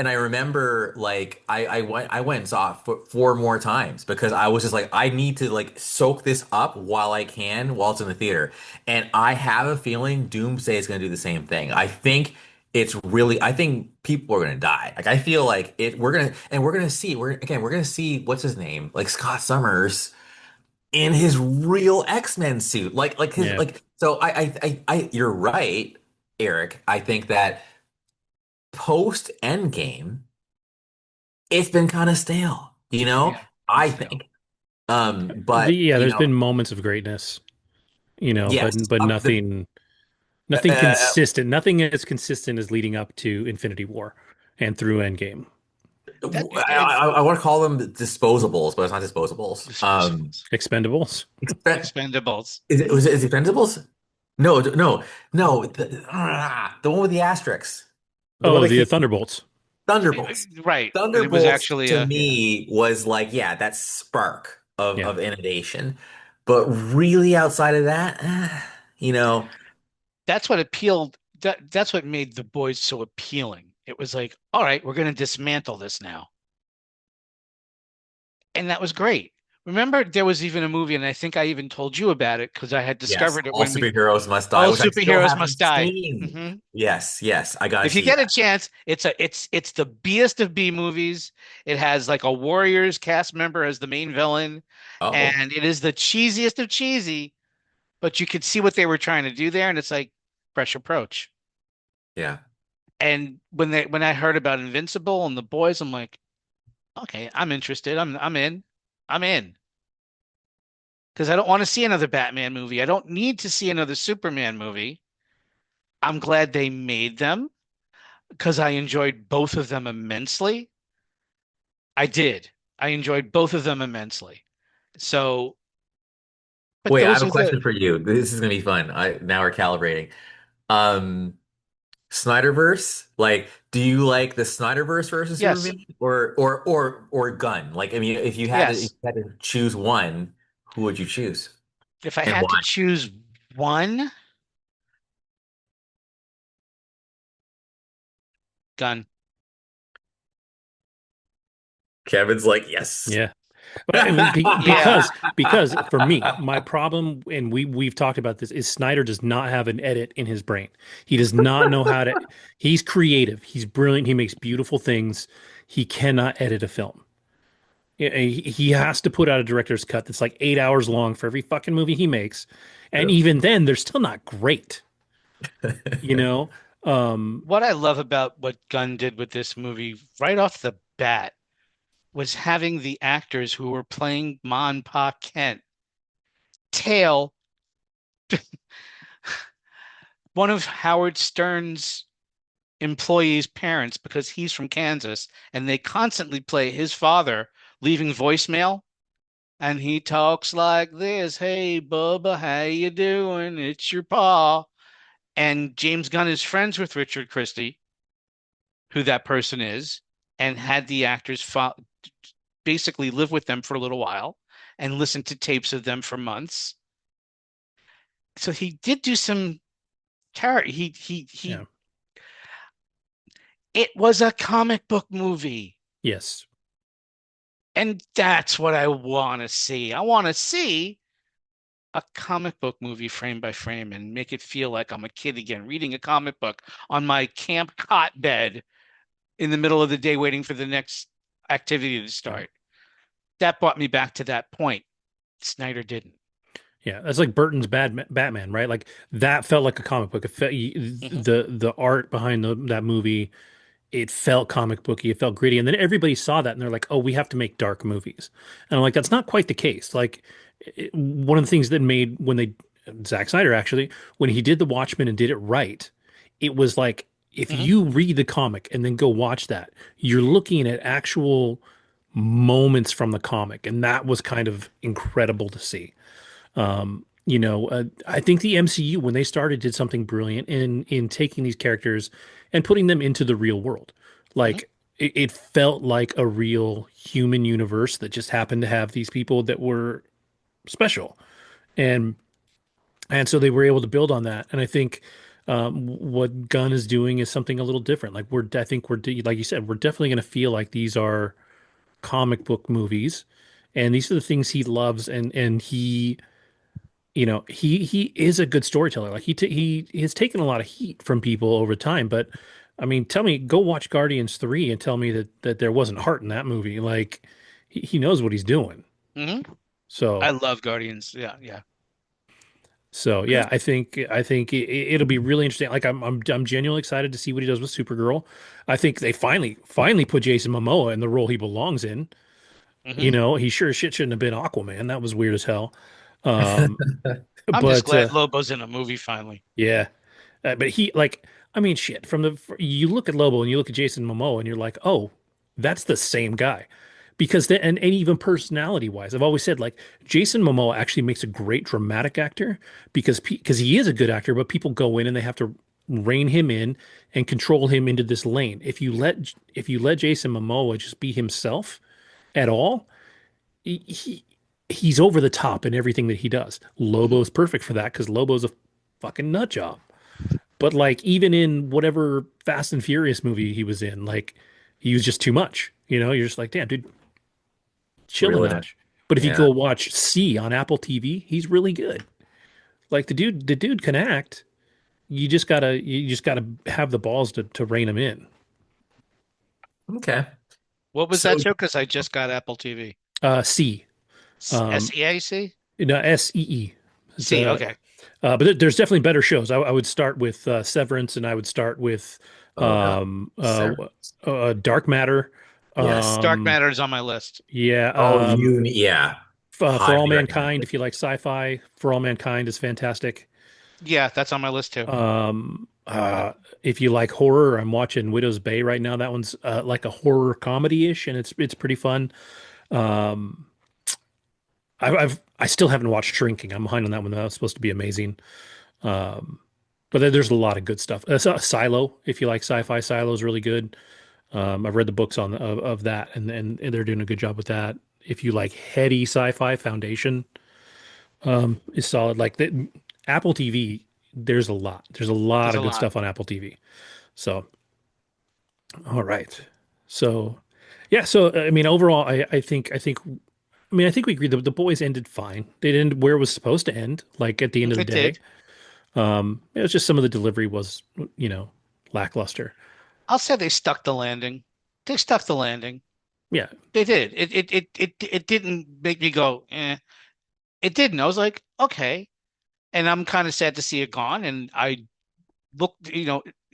I remember like I went and saw it four more times because I was just like I need to like soak this up while I can while it's in the theater. And I have a feeling Doomsday is gonna do the same thing. I think people are gonna die. Like I feel like we're gonna see what's his name? Like Scott Summers in his real X-Men suit. Like his Yeah. like so you're right, Eric. I think that post Endgame, it's been kind of stale, Yeah. Been I stale. think. But There's been moments of greatness, but yes, nothing uh, consistent. Nothing as consistent as leading up to Infinity War and through Endgame. That it, I want to call them disposables, but it's not disposables. Disposables. Expendables. Expendables. Was it Expendables? No, no, no. The one with the asterisks. The one Oh, that the came Thunderbolts. Thunderbolts. Right. But it was Thunderbolts actually to yeah. me was like, yeah, that spark of, Yeah. of innovation. But really outside of that, you know, That's what appealed. That's what made The Boys so appealing. It was like, all right, we're going to dismantle this now. And that was great. Remember, there was even a movie, and I think I even told you about it because I had yes, discovered it all when we superheroes must die, all which I still superheroes haven't must die. seen. Hmm. Yes, yes, I gotta If you see get a that. chance, it's the Best of B movies. It has like a Warriors cast member as the main villain, Oh, and it is the cheesiest of cheesy, but you could see what they were trying to do there, and it's like fresh approach. yeah. And when I heard about Invincible and the boys, I'm like, okay, I'm interested. I'm in. I'm in. Because I don't want to see another Batman movie. I don't need to see another Superman movie. I'm glad they made them because I enjoyed both of them immensely. I did. I enjoyed both of them immensely. So, but Wait, I those have a are the question for you. This is gonna be fun. Now we're calibrating. Um, Snyderverse, like, do you like the Snyderverse versus yes, Superman or Gunn? Like, I mean, if yes. you had to choose one, who would you choose If I and had to why? choose one gun, Kevin's like, yes. Yeah. But I mean, yeah, because for me, my problem, and we've talked about this, is Snyder does not have an edit in his brain. He does not know how to. He's creative. He's brilliant. He makes beautiful things. He cannot edit a film. He has to put out a director's cut that's like 8 hours long for every fucking movie he makes, and True. even then, they're still not great. You know. Um, what I love about what Gunn did with this movie right off the bat was having the actors who were playing Ma and Pa Kent tail one of Howard Stern's employees' parents because he's from Kansas, and they constantly play his father leaving voicemail, and he talks like this: "Hey, Bubba, how you doing? It's your pa." And James Gunn is friends with Richard Christie, who that person is, and had the actors basically live with them for a little while and listen to tapes of them for months. So he did do some character. yeah. It was a comic book movie. Yes. And that's what I want to see. I want to see a comic book movie frame by frame and make it feel like I'm a kid again, reading a comic book on my camp cot bed in the middle of the day, waiting for the next activity to Yeah. start. That brought me back to that point. Snyder didn't. Yeah, that's like Burton's Batman, right? Like that felt like a comic book. Mhm. The art behind that movie, it felt comic booky, it felt gritty, and then everybody saw that and they're like, "Oh, we have to make dark movies." And I'm like, "That's not quite the case." Like one of the things that made when they Zack Snyder actually when he did The Watchmen and did it right, it was like if Hmm. you read the comic and then go watch that, you're looking at actual moments from the comic, and that was kind of incredible to see. I think the MCU when they started did something brilliant in taking these characters and putting them into the real world. Hmm. Like it felt like a real human universe that just happened to have these people that were special, and so they were able to build on that. And I think what Gunn is doing is something a little different. I think like you said, we're definitely going to feel like these are comic book movies, and these are the things he loves, and he is a good storyteller. Like he has taken a lot of heat from people over time, but I mean, tell me, go watch Guardians 3 and tell me that there wasn't heart in that movie. Like he knows what he's doing. Hmm. I So love Guardians. Yeah, yeah. yeah, I think it'll be really interesting. Like I'm genuinely excited to see what he does with Supergirl. I think they finally put Jason Momoa in the role he belongs in. Hmm. He sure as shit shouldn't have been Aquaman. That was weird as hell. Um, I'm just but glad Lobo's in a movie finally. yeah. But I mean, shit. You look at Lobo and you look at Jason Momoa, and you're like, oh, that's the same guy, because and even personality wise, I've always said like Jason Momoa actually makes a great dramatic actor because he is a good actor, but people go in and they have to rein him in and control him into this lane. If you let Jason Momoa just be himself at all, he he's over the top in everything that he does. Hmm. Lobo's perfect for that because Lobo's a fucking nut job. But like even in whatever Fast and Furious movie he was in, like he was just too much. You're just like, damn, dude, chill a Reeling it. notch. But if you Yeah. go watch C on Apple TV, he's really good. Like the dude can act. You just gotta have the balls to rein him in. Okay. What was So that show? Because I just got Apple TV. C, um, SEAC? no, SEE. It's C. Okay. but there's definitely better shows. I would start with Severance, and I would start with oh god. um, uh, Severance. Dark Matter. Yes. Dark Um, Matter is on my list. yeah, Oh, yeah. For All Highly Mankind, recommended. if you like sci-fi, For All Mankind is fantastic. Yeah, that's on my list too. If you like horror, I'm watching Widow's Bay right now. That one's like a horror comedy-ish, and it's pretty fun. Um, I still haven't watched Shrinking. I'm behind on that one. That was supposed to be amazing. Um, but there's a lot of good stuff. Silo, if you like sci-fi, Silo is really good. I've read the books of that, and they're doing a good job with that. If you like heady sci-fi, Foundation is solid. Like the Apple TV, there's a lot. There's a lot There's of a good lot. stuff on Apple TV. So, all right. So, yeah. So, I mean, overall, I think we agree the boys ended fine. They ended where it was supposed to end, like at the end of the It day. did. It was just some of the delivery was, you know, lackluster. I'll say they stuck the landing. They stuck the landing. Yeah. They did. It didn't make me go, eh. It didn't. I was like, okay. And I'm kind of sad to see it gone. And I looked,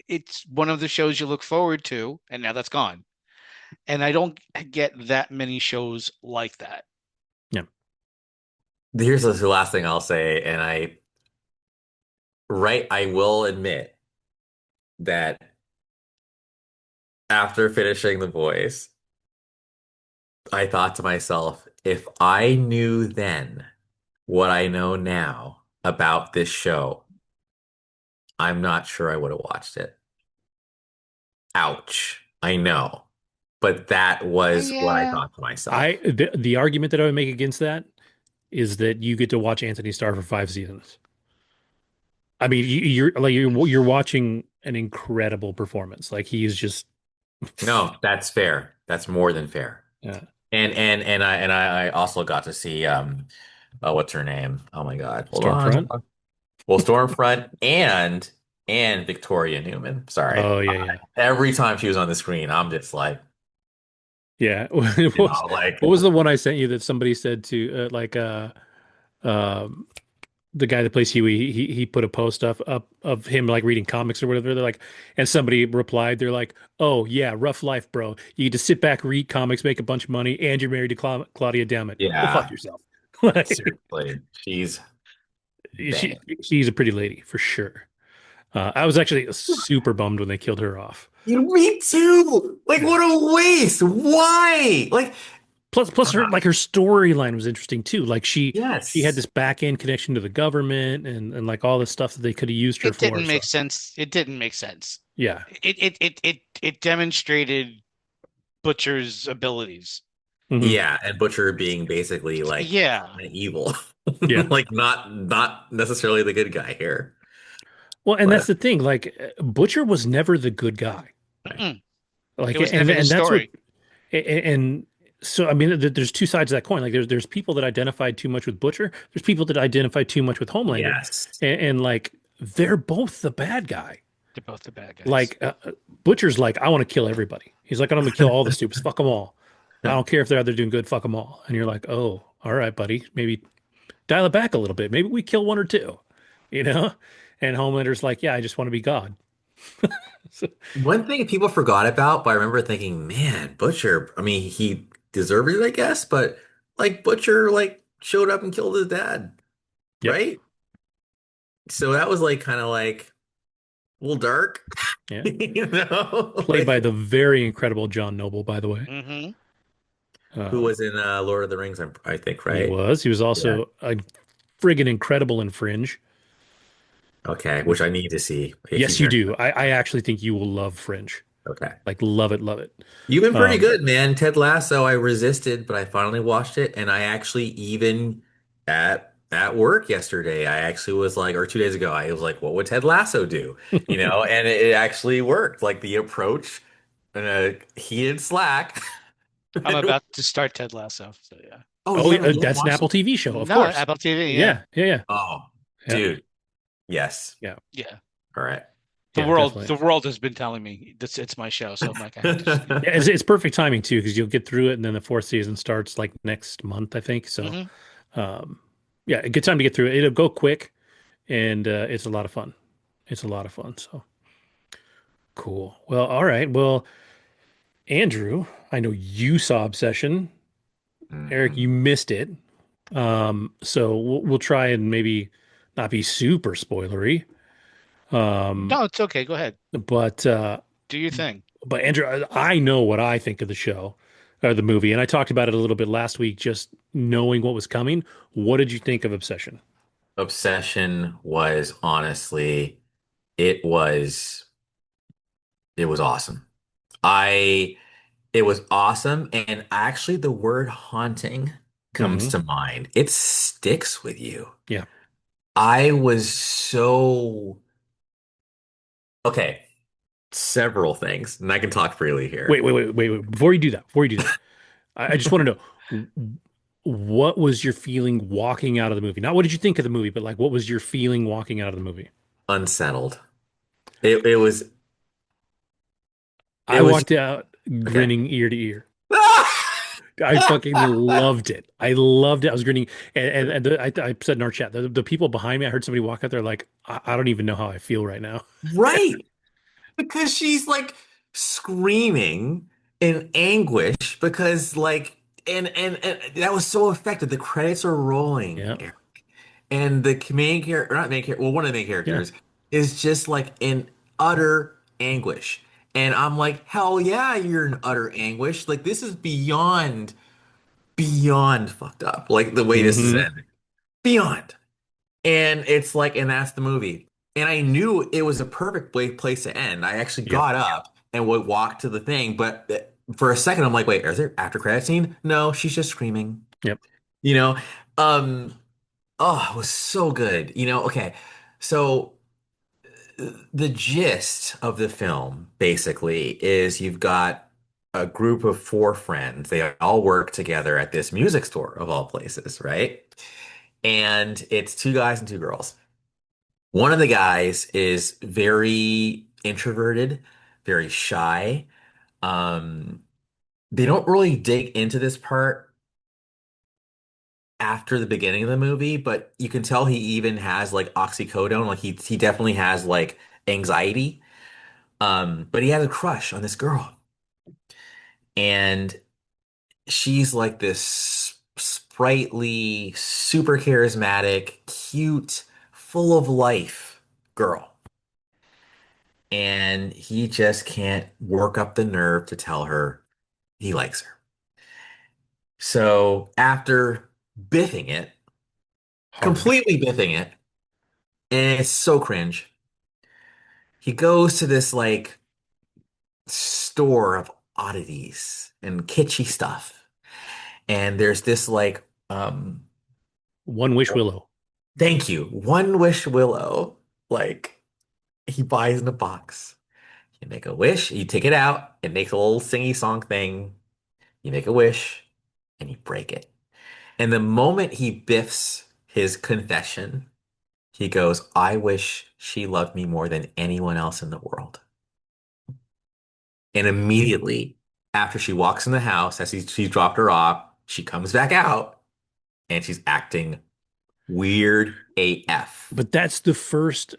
it's one of the shows you look forward to, and now that's gone. And I don't get that many shows like that. Yeah. Here's the last thing I'll say, and I will admit that after finishing The Boys, I thought to myself, if I knew then what I know now about this show, I'm not sure I would have watched it. Ouch. I know. But that was what I Yeah. thought to myself. The argument that I would make against that is that you get to watch Anthony Starr for 5 seasons. I mean, you're watching an incredible performance. Like he is just No, that's fair. That's more than fair. yeah. And I also got to see what's her name? Oh my God. Hold on. Stormfront. Well, Stormfront and Victoria Newman. Sorry. Oh yeah, yeah, Every time she was on the screen, I'm just like, yeah. What was the one I sent you that somebody said to um the guy that plays Huey? He put a post up of him like reading comics or whatever. They're like, and somebody replied, they're like, "Oh yeah, rough life, bro. You get to sit back, read comics, make a bunch of money, and you're married to Claudia. Damn it, go fuck yeah, yourself." Like seriously. She's she banging. she's a pretty lady for sure. I was actually super bummed when they killed her off. Me too. Like, Yeah. what a waste. Why? Like, Plus her ah, like her storyline was interesting too. Like she had yes. this back end connection to the government and like all this stuff that they could have used her It for. didn't So make sense. It didn't make sense. yeah. It demonstrated Butcher's abilities. Hmm. Yeah, and Butcher being basically like Yeah. kind of evil. Yeah. Like not necessarily the good guy here. Well, and that's But the thing. Like Butcher was never the good guy. Mm-mm. It Like was never his and that's what story. and so I mean there's two sides of that coin. Like there's people that identified too much with Butcher. There's people that identified too much with Homelander, yes. and like they're both the bad guy. They're both the bad guys. Like Butcher's like I want to kill everybody. He's like I'm gonna kill all the stupids. Fuck them all. I don't care if they're out there doing good. Fuck them all. And you're like, oh, all right, buddy. Maybe dial it back a little bit. Maybe we kill one or two. You know. And Homelander's like, yeah, I just want to be God. So, One thing people forgot about, but I remember thinking, man, Butcher, I mean, he deserved it, I guess, but like Butcher like showed up and killed his dad, yep. right? So that was like kind of like a little dark, Yeah. you know? Played by Like the very incredible John Noble, by the way. Hmm. who Um, was in Lord of the Rings, I think, he right? was. He was Yeah. also a friggin' incredible in Fringe. Okay, which I need to see if you Yes, you hear. do. I actually think you will love Fringe. Okay. Like, love it, love it. You've been pretty Um, good, man. Ted Lasso, I resisted, but I finally watched it, and I actually even at work yesterday, I actually was like, or 2 days ago, I was like, what would Ted Lasso do? You know, and it actually worked. Like the approach in a heated Slack. I'm about to start Ted Lasso. So yeah. Oh, oh, you haven't that's an watched Apple it? TV show, of No, course. Apple TV. Yeah. Yeah, yeah, yeah, Oh, yeah, dude. Yes. yeah, Yeah. All right. yeah, The definitely. world has been telling me this it's my show. So I'm like, I have to just, Yeah, it's perfect timing too, because you'll get through it, and then the fourth season starts like next month, I think. So, Mhm. um, yeah, a good time to get through it. It'll go quick, and it's a lot of fun. It's a lot of fun. So cool. Well, all right. Well, Andrew, I know you saw Obsession. Eric, Mhm. you missed it. So we'll try and maybe not be super spoilery. Um, No, it's okay. Go ahead. but Do your thing. Andrew, I know what I think of the show or the movie, and I talked about it a little bit last week, just knowing what was coming. What did you think of Obsession? Obsession was honestly, it was it was awesome. I It was awesome, and actually the word haunting comes Hmm. to mind. It sticks with you. Yeah. I was so okay, several things, and I can talk freely here. Wait. Before you do that, I just want to know what was your feeling walking out of the movie? Not what did you think of the movie, but like what was your feeling walking out of the movie? Unsettled. It was it I was walked out okay. grinning ear to ear. I fucking loved it. I loved it. I was grinning, I said in our chat, the people behind me, I heard somebody walk out there like, I don't even know how I feel right now. Right. Because she's like screaming in anguish because like and that was so effective. The credits are rolling, Yeah, and the main character, not main character, well, one of the main yeah. characters is just like in utter anguish. And I'm like, hell yeah, you're in utter anguish. Like this is beyond fucked up. Like the way this is Hmm. ending. Beyond. And it's like, and that's the movie. And I knew it was a perfect place to end. I actually Yep, got up and would walk to the thing, but for a second, I'm like, wait, is there after credit scene? No, she's just screaming. yep, You know, um, oh, it was so good. Okay. So the gist of the film basically is you've got a group of four friends. They all work together at this music store of all places, right? And it's two guys and two girls. One of the guys is very introverted, very shy. Um, they don't really dig into this part after the beginning of the movie, but you can tell he even has like oxycodone, like he definitely has like anxiety. But he has a crush on this girl, and she's like this sprightly, super charismatic, cute, full of life girl. and he just can't work up the nerve to tell her he likes her. So after biffing it, Hard. completely biffing it, and it's so cringe, he goes to this like store of oddities and kitschy stuff. And there's this like One Wish Willow. thank you, One Wish Willow. Like he buys in a box. You make a wish, you take it out, it makes a little singy song thing. You make a wish and you break it. And the moment he biffs his confession, he goes, I wish she loved me more than anyone else in the world. And immediately after she walks in the house, as she's dropped her off, she comes back out and she's acting weird AF. But that's the first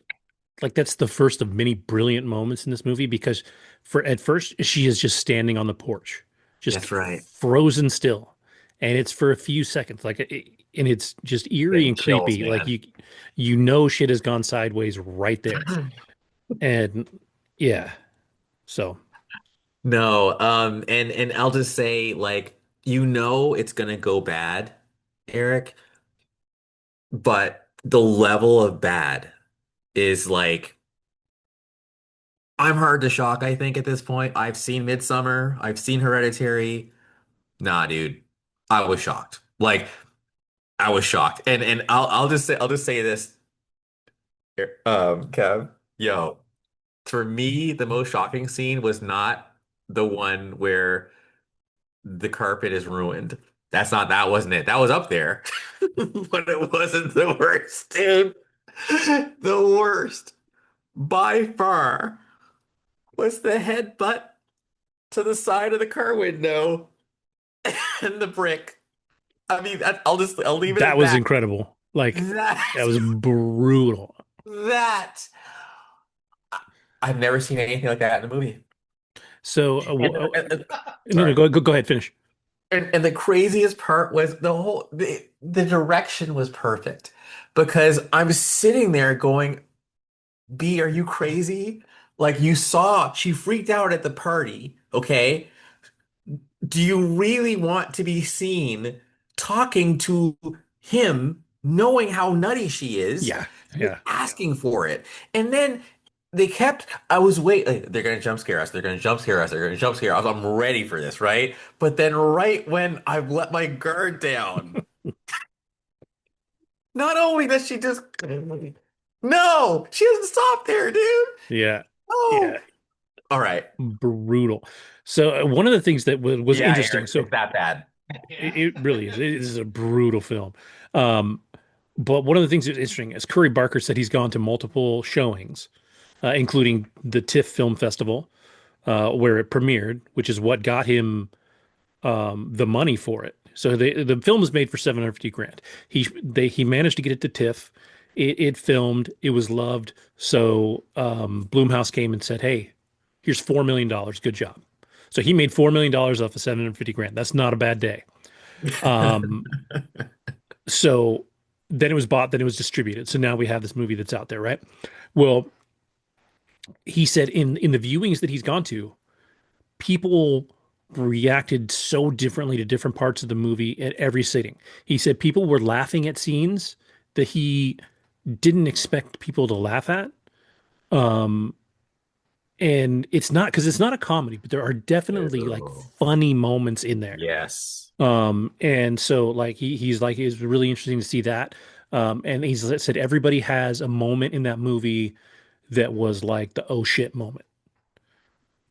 of many brilliant moments in this movie because for at first she is just standing on the porch, just That's right. frozen still, and it's for a few seconds, and it's just eerie Getting and chills, creepy. Like man. you know, shit has gone sideways right there, and yeah, so No, and I'll just say, like, you know it's gonna go bad, Eric, but the level of bad is like I'm hard to shock, I think, at this point. I've seen Midsummer, I've seen Hereditary. Nah, dude. I was shocked. Like, I was shocked. And I'll just say this, Kev. Yo, for me, the most shocking scene was not the one where the carpet is ruined. That wasn't it. That was up there. But it wasn't the worst, dude. The worst by far was the headbutt to the side of the car window and the brick. I mean, I'll leave it that at was that. incredible. Like That that was brutal. that I've never seen anything like that in a movie. So And, and- no, no, sorry. go ahead, finish. And the craziest part was the direction was perfect because I'm sitting there going, B, are you crazy? Like you saw, she freaked out at the party, okay? Do you really want to be seen talking to him, knowing how nutty she is? Yeah, You're yeah, asking for it. And then they're gonna jump scare us, they're gonna jump scare us, they're gonna jump scare us. I'm ready for this, right? But then right when I've let my guard down, not only does she just no, she doesn't stop there, dude. yeah, yeah. Oh, all right. Brutal. So one of the things that was Yeah, interesting. Eric, So it's that bad. it really is. It is a brutal film. Um, but one of the things that's interesting is Curry Barker said he's gone to multiple showings, including the TIFF Film Festival, where it premiered, which is what got him the money for it. So the film was made for 750 grand. He managed to get it to TIFF. It filmed. It was loved. So Blumhouse came and said, "Hey, here's $4 million. Good job." So he made $4 million off of 750 grand. That's not a bad day. Um, so then it was bought, then it was distributed. So now we have this movie that's out there, right? Well, he said in the viewings that he's gone to, people reacted so differently to different parts of the movie at every sitting. He said people were laughing at scenes that he didn't expect people to laugh at. Um, and it's not because it's not a comedy, but there are definitely like Ew. funny moments in there. Yes. And so like he's like it's really interesting to see that. And he's said everybody has a moment in that movie that was like the oh shit moment.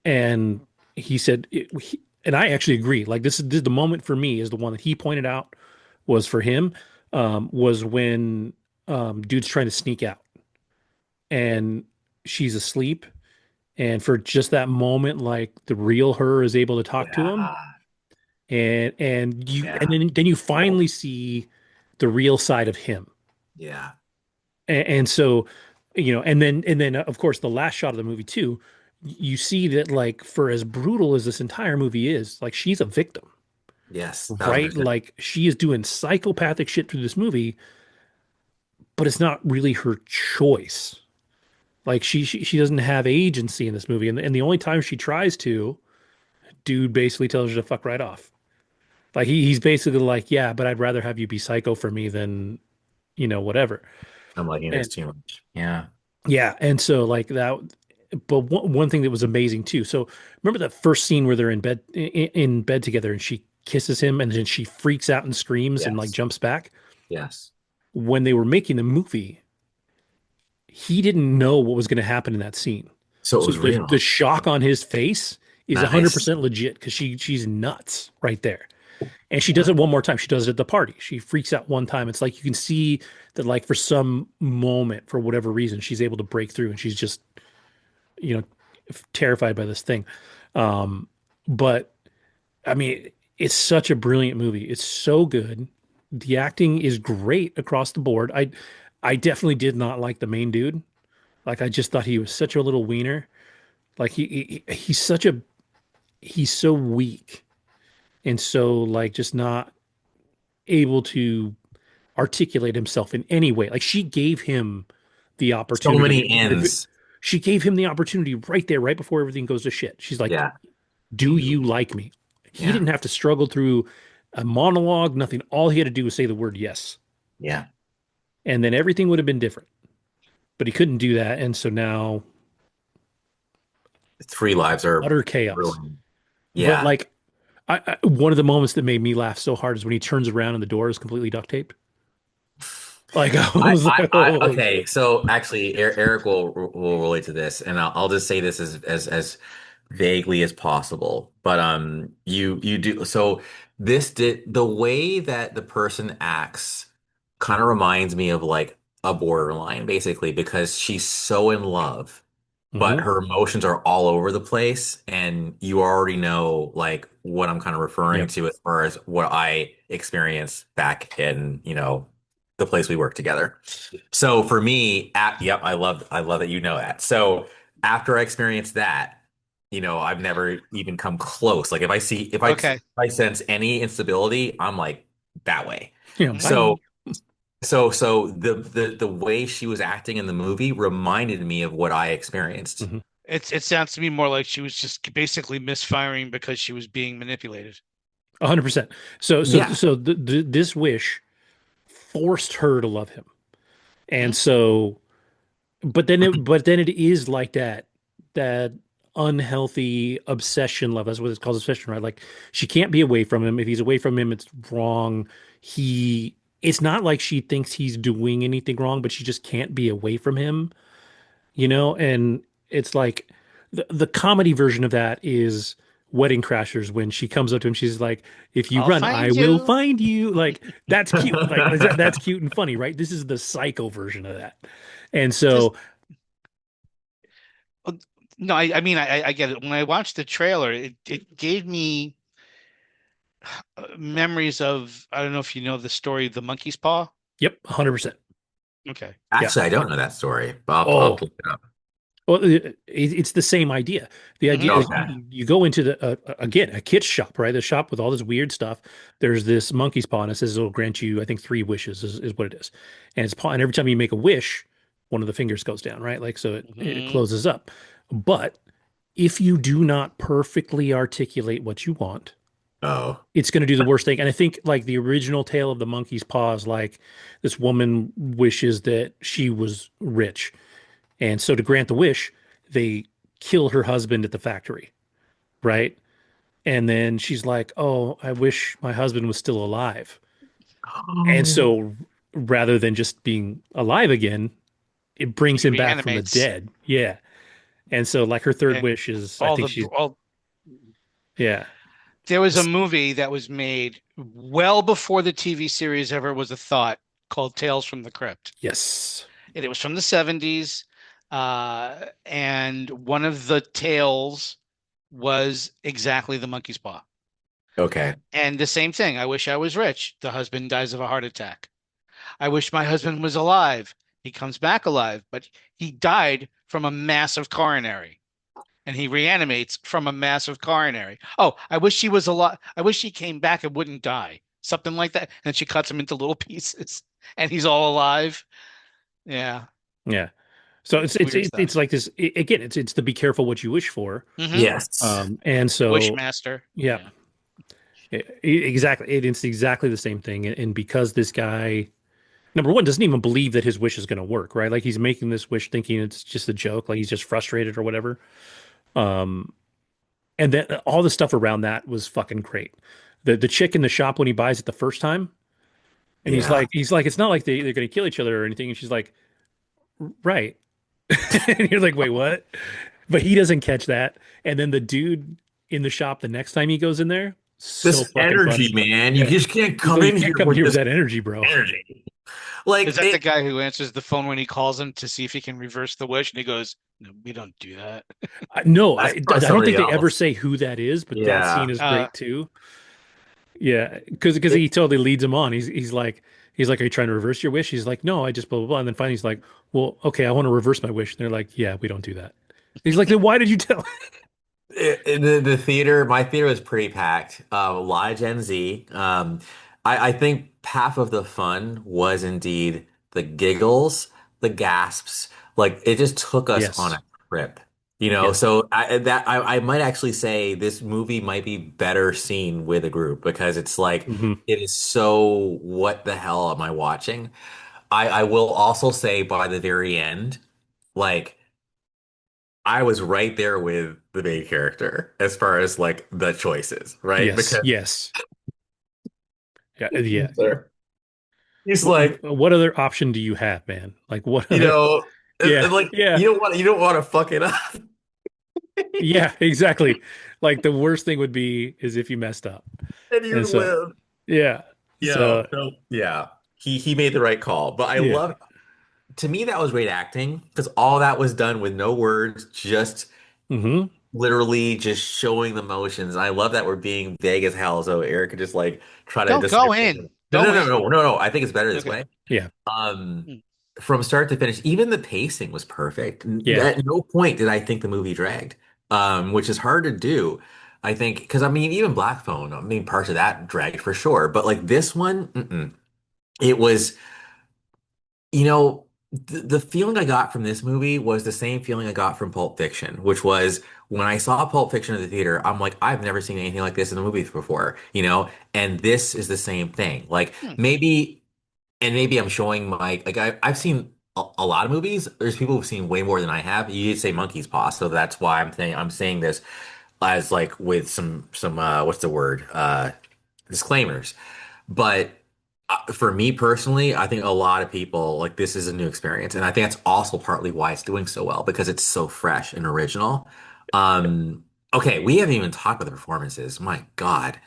And he said, and I actually agree. Like this is the moment for me is the one that he pointed out was for him, was when dude's trying to sneak out and she's asleep, and for just that moment, like the real her is able to talk to him, Yeah. and Yeah. then you finally see the real side of him, Yeah. and so and then of course the last shot of the movie too, you see that like for as brutal as this entire movie is, like she's a victim, Yes. right? 1,000%. Like she is doing psychopathic shit through this movie, but it's not really her choice. Like she doesn't have agency in this movie, and the only time she tries to, dude basically tells her to fuck right off. Like he's basically like, yeah, but I'd rather have you be psycho for me than whatever. I'm liking this And too much. Yeah. yeah, and so like that. But one thing that was amazing too. So remember that first scene where they're in bed together, and she kisses him, and then she freaks out and screams and like Yes. jumps back. Yes. When they were making the movie, he didn't know what was going to happen in that scene. So it So was the real. shock on his face is Nice. 100% legit because she's nuts right there. And she does it one more time. She does it at the party. She freaks out one time. It's like you can see that like for some moment, for whatever reason, she's able to break through and she's just, you know, terrified by this thing. Um, but I mean, it's such a brilliant movie. It's so good. The acting is great across the board. I definitely did not like the main dude. Like I just thought he was such a little wiener. Like he's so weak and so like just not able to articulate himself in any way. Like she gave him the So opportunity many ends. she gave him the opportunity right there, right before everything goes to shit. She's like, Yeah. Do "Do you? you like me?" He Yeah. didn't have to struggle through a monologue, nothing. All he had to do was say the word yes. Yeah. And then everything would have been different. But he couldn't do that. And so now Three lives are utter chaos. ruined. But Yeah. like one of the moments that made me laugh so hard is when he turns around and the door is completely duct taped. Like I was like, holy Okay. shit. So actually, Eric will relate to this, and I'll just say this as vaguely as possible. But you do so. This did the way that the person acts kind of reminds me of like a borderline, basically, because she's so in love, but Hmm. her emotions are all over the place, and you already know like what I'm kind of referring Yep. to as far as what I experienced back in, the place we work together. So for me, yep, I love that you know that. So after I experienced that, I've never even come close. Like if Okay. I sense any instability, I'm like that way. Yeah. So Bye. the way she was acting in the movie reminded me of what I experienced. Hmm. It sounds to me more like she was just basically misfiring because she was being manipulated. 100%. Yeah. So this wish forced her to love him. And Hmm. so but then it is like that unhealthy obsession love. That's what it's called, obsession, right? Like she can't be away from him. If he's away from him, it's wrong. It's not like she thinks he's doing anything wrong, but she just can't be away from him, And it's like the comedy version of that is Wedding Crashers when she comes up to him, she's like, "If you I'll run, I find will you. find you." Like that's cute. Like that's cute and funny, right? This is the psycho version of that. And Just so, uh, no, I mean I get it. When I watched the trailer, it gave me memories of I don't know if you know the story The Monkey's Paw. yep, 100%. Okay. Yeah. Actually, I don't know that story, but I'll Oh, look it up. well, it's the same idea. The idea Hmm. is Okay. you go into again, a kit's shop, right? The shop with all this weird stuff. There's this monkey's paw, and it says it'll grant you, I think, three wishes is what it is. And it's paw, and every time you make a wish, one of the fingers goes down, right? Like so it Hmm. closes up. But if you do not perfectly articulate what you want, Oh. it's going to do the worst thing. And I think like the original tale of the monkey's paw is like this woman wishes that she was rich. And so to grant the wish, they kill her husband at the factory, right? And then she's like, "Oh, I wish my husband was still alive." And Oh. so rather than just being alive again, it brings She him back from the reanimates dead. Yeah. And so like her third and wish is I all think the she's all yeah. there was a movie that was made well before the TV series ever was a thought called Tales from the Crypt. Yes. And it was from the 70s. And one of the tales was exactly the monkey's paw. Okay. And the same thing. I wish I was rich. The husband dies of a heart attack. I wish my husband was alive. He comes back alive, but he died from a massive coronary and he reanimates from a massive coronary. Oh, I wish he was alive. I wish he came back and wouldn't die. Something like that. And she cuts him into little pieces and he's all alive. Yeah. Yeah. So It's weird stuff. it's like this again. It's to be careful what you wish for. Hmm. Yes. And so Wishmaster. yeah, Yeah. exactly. It's exactly the same thing. And because this guy, number one, doesn't even believe that his wish is going to work, right? Like he's making this wish thinking it's just a joke, like he's just frustrated or whatever. Um, and then all the stuff around that was fucking great. The chick in the shop when he buys it the first time, and Yeah. he's like, it's not like they're going to kill each other or anything. And she's like, right. And you're like, wait, what? But he doesn't catch that. And then the dude in the shop the next time he goes in there, so This fucking energy, funny. man. You Yeah. just can't He's come like, you in can't here come with here with this that energy, bro. energy. Is Like that the it, guy who answers the phone when he calls him to see if he can reverse the wish? And he goes, "No, we don't do that." No, that's I for don't think somebody they ever else. say who that is, but that Yeah. scene is great too. Yeah, because It, he totally leads him on. He's like, are you trying to reverse your wish? He's like, no, I just blah blah blah. And then finally he's like, well, okay, I want to reverse my wish. And they're like, yeah, we don't do that. He's like, then why did you tell? in the theater, my theater was pretty packed. A lot of Gen Z. I think half of the fun was indeed the giggles, the gasps. Like it just took us on Yes, a trip, you know. yes, So I might actually say this movie might be better seen with a group because it's like hmm it is so what the hell am I watching? I will also say by the very end, like. I was right there with the main character as far as like the choices, right? yes, Because yes, yeah, yeah. he's like, What other option do you have, man? Like, what you other? know, Yeah, like yeah, you don't want to fuck it up. yeah, exactly. Like the worst thing would be is if you messed up, And and you so live. yeah, so So yeah, he made the right call. But I yeah, love to me that was great acting because all that was done with no words, just hmm literally just showing the motions. I love that we're being vague as hell, so Eric could just like try to No, go decipher. in. No, Go in. no. I think it's better this Okay. way. yeah, Um, Hmm. from start to finish, even the pacing was perfect. yeah, At no point did I think the movie dragged, which is hard to do. I think because I mean, even Black Phone, I mean, parts of that dragged for sure, but like this one, it was, you know, the feeling I got from this movie was the same feeling I got from Pulp Fiction, which was when I saw Pulp Fiction at the theater, I'm like, I've never seen anything like this in the movies before, you know, and this is the same thing. Like Hmm. maybe. And maybe I'm showing my like I've seen a lot of movies. There's people who've seen way more than I have. You did say Monkey's Paw, so that's why I'm saying this as like with some what's the word disclaimers. But for me personally, I think a lot of people like this is a new experience, and I think that's also partly why it's doing so well because it's so fresh and original. Okay, we haven't even talked about the performances. My God.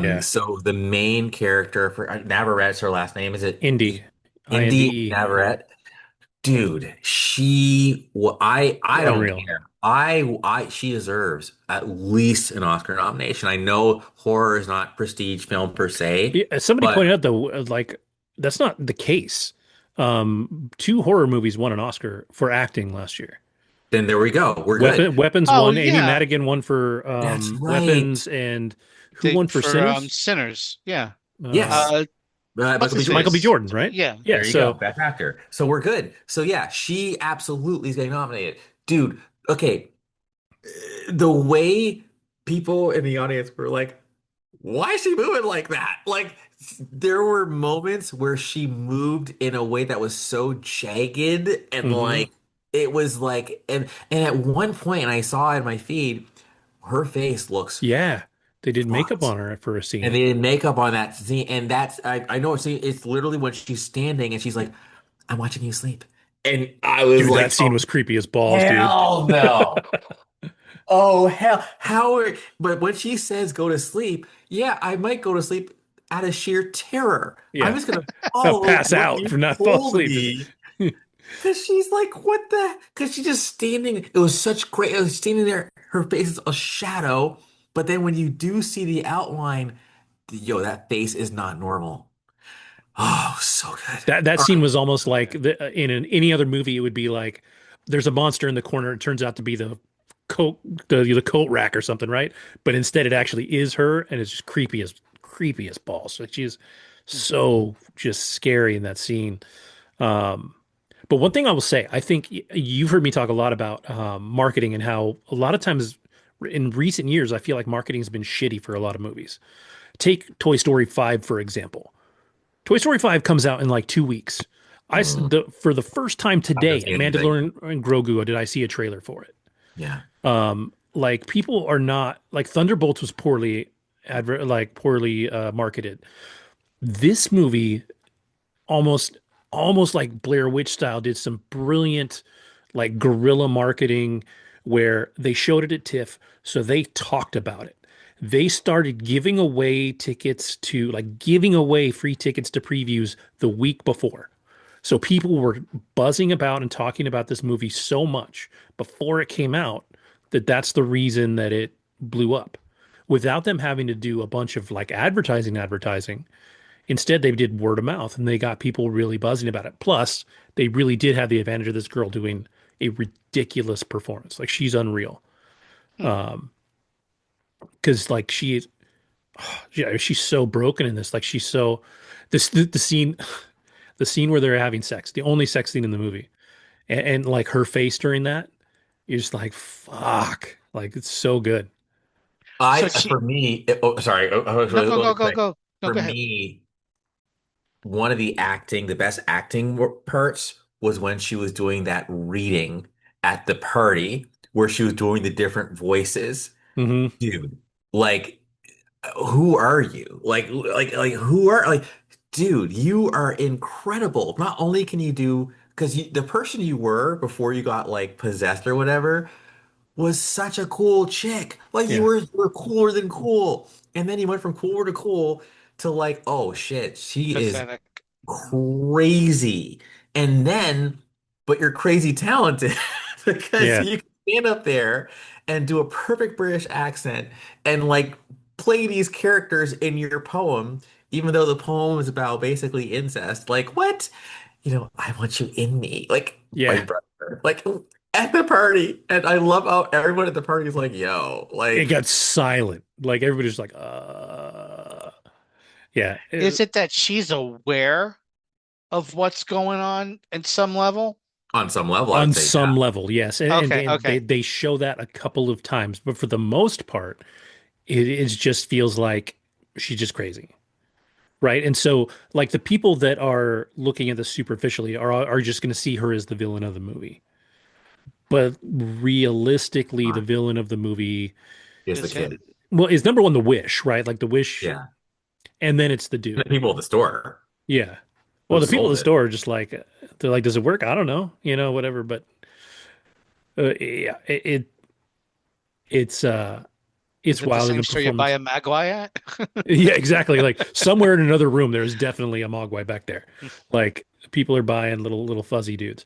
yeah. So the main character for Navarrette's her last name, is it Indie, Indy INDE, Navarrette? Dude, I don't unreal. care. She deserves at least an Oscar nomination. I know horror is not prestige film per se, Yeah, somebody but pointed out though, like that's not the case. Two horror movies won an Oscar for acting last year. then there we go. We're good. Weapons Oh won. Amy yeah, Madigan won for That's right. Weapons, and who they won for for Sinners? Sinners. Yeah. Yes. Uh, Uh, what's Michael B. his Jordan. Michael B. face? Jordan, right? Yeah. Yeah. There you go. So, Best actor. So we're good. So yeah, she absolutely is getting nominated. Dude, okay. The way people in the audience were like, why is she moving like that? Like there were moments where she moved in a way that was so jagged and mhm. like it was like and at one point and I saw it in my feed, her face looks Yeah, they did makeup fucked. on her for a And scene. they did makeup on that scene, and that's I know it's literally when she's standing and she's like, "I'm watching you sleep," and I was Dude, that like, scene "Oh was creepy as balls, dude. hell no! Oh hell, But when she says go to sleep, yeah, I might go to sleep out of sheer terror. I'm Yeah, just gonna follow pass what out you from not fall told asleep. me. Cause she's like, what the? Cause she's just standing. It was such great. It was standing there. Her face is a shadow. But then when you do see the outline, yo, that face is not normal. Oh, so good. That All scene was almost like any other movie, it would be like there's a monster in the corner. It turns out to be coat the coat rack or something, right? But instead, it actually is her, and it's just creepy as balls. Like she's so just scary in that scene. Um, But one thing I will say, I think you've heard me talk a lot about marketing and how a lot of times in recent years, I feel like marketing has been shitty for a lot of movies. Take Toy Story 5, for example. Toy Story 5 comes out in like 2 weeks. Mm, For the first time I haven't today at seen anything. Mandalorian and Grogu did I see a trailer for it. Yeah. Like people are not like Thunderbolts was poorly marketed. This movie almost almost like Blair Witch style did some brilliant like guerrilla marketing where they showed it at TIFF, so they talked about it. They started giving away tickets to like giving away free tickets to previews the week before. So people were buzzing about and talking about this movie so much before it came out that that's the reason that it blew up. Without them having to do a bunch of like advertising, instead, they did word of mouth and they got people really buzzing about it. Plus, they really did have the advantage of this girl doing a ridiculous performance. Like she's unreal. Hmm. Um, because like yeah, she's so broken in this. Like she's so the scene the scene where they're having sex, the only sex scene in the movie, and like her face during that, you're just like fuck. Like it's so good. So For she me, sorry, no go really go go quick. go no For go ahead. me, one of the best acting parts was when she was doing that reading at the party where she was doing the different voices. Hmm. Dude, like, who are you? Who are like, dude, you are incredible. Not only can you do, because the person you were before you got like possessed or whatever was such a cool chick. Like Yeah. you were cooler than cool. And then you went from cooler to cool to like, oh shit, she is Pathetic. crazy. And then, but you're crazy talented because Yeah. you can stand up there and do a perfect British accent and like play these characters in your poem, even though the poem is about basically incest. Like, what? I want you in me, like my Yeah. brother, like at the party. And I love how everyone at the party is like, yo, It like got silent. Like everybody's like, yeah. Is it that she's aware of what's going on in some level? on some level, I On would say, some level, yes. Okay, And okay. they show that a couple of times, but for the most part, it just feels like she's just crazy. Right. And so like the people that are looking at this superficially are just going to see her as the villain of the movie. But realistically, the yeah, villain of the movie, is the Is it? kid. well, is number one the wish, right? Like the wish, Yeah. and then it's the And dude. the people at the store Yeah. Well, who the people at the sold it. store are just like they're like, does it work? I don't know, whatever. But yeah, it's Is it's it the wild in same the store you buy performance. a Magwai at? Yeah, exactly. Like somewhere in another room, there's definitely a Mogwai back there. Like people are buying little fuzzy dudes.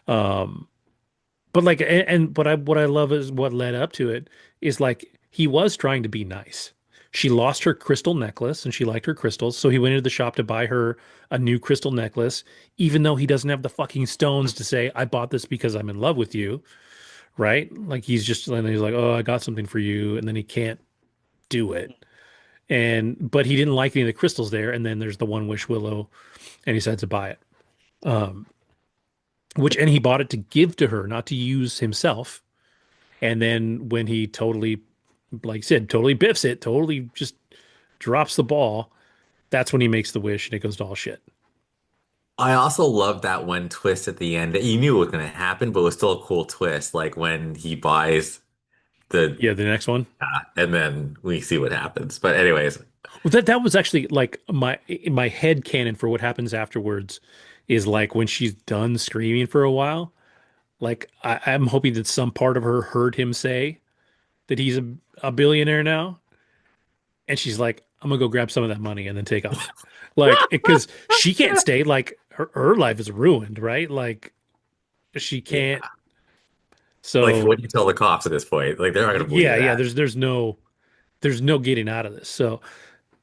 Um, but like, but what I love is what led up to it is like he was trying to be nice. She lost her crystal necklace and she liked her crystals, so he went into the shop to buy her a new crystal necklace, even though he doesn't have the fucking stones to say, "I bought this because I'm in love with you." Right? Like and he's like, "Oh, I got something for you," and then he can't do it. But he didn't like any of the crystals there, and then there's the one wish willow, and he decides to buy it. Um, and he bought it to give to her, not to use himself. And then when he totally, like I said, totally biffs it, totally just drops the ball, that's when he makes the wish and it goes to all shit. I also love that one twist at the end that you knew it was going to happen, but it was still a cool twist. Like when he buys the, Yeah, the next one. and then we see what happens. But anyways, Well, that was actually like my head canon for what happens afterwards is like when she's done screaming for a while. Like I'm hoping that some part of her heard him say that he's a billionaire now, and she's like, "I'm gonna go grab some of that money and then take off." Like, because she can't stay. Like her life is ruined, right? Like she yeah, can't. like So what do you tell the cops at this point? Like they're not going to believe yeah. that. There's no getting out of this. So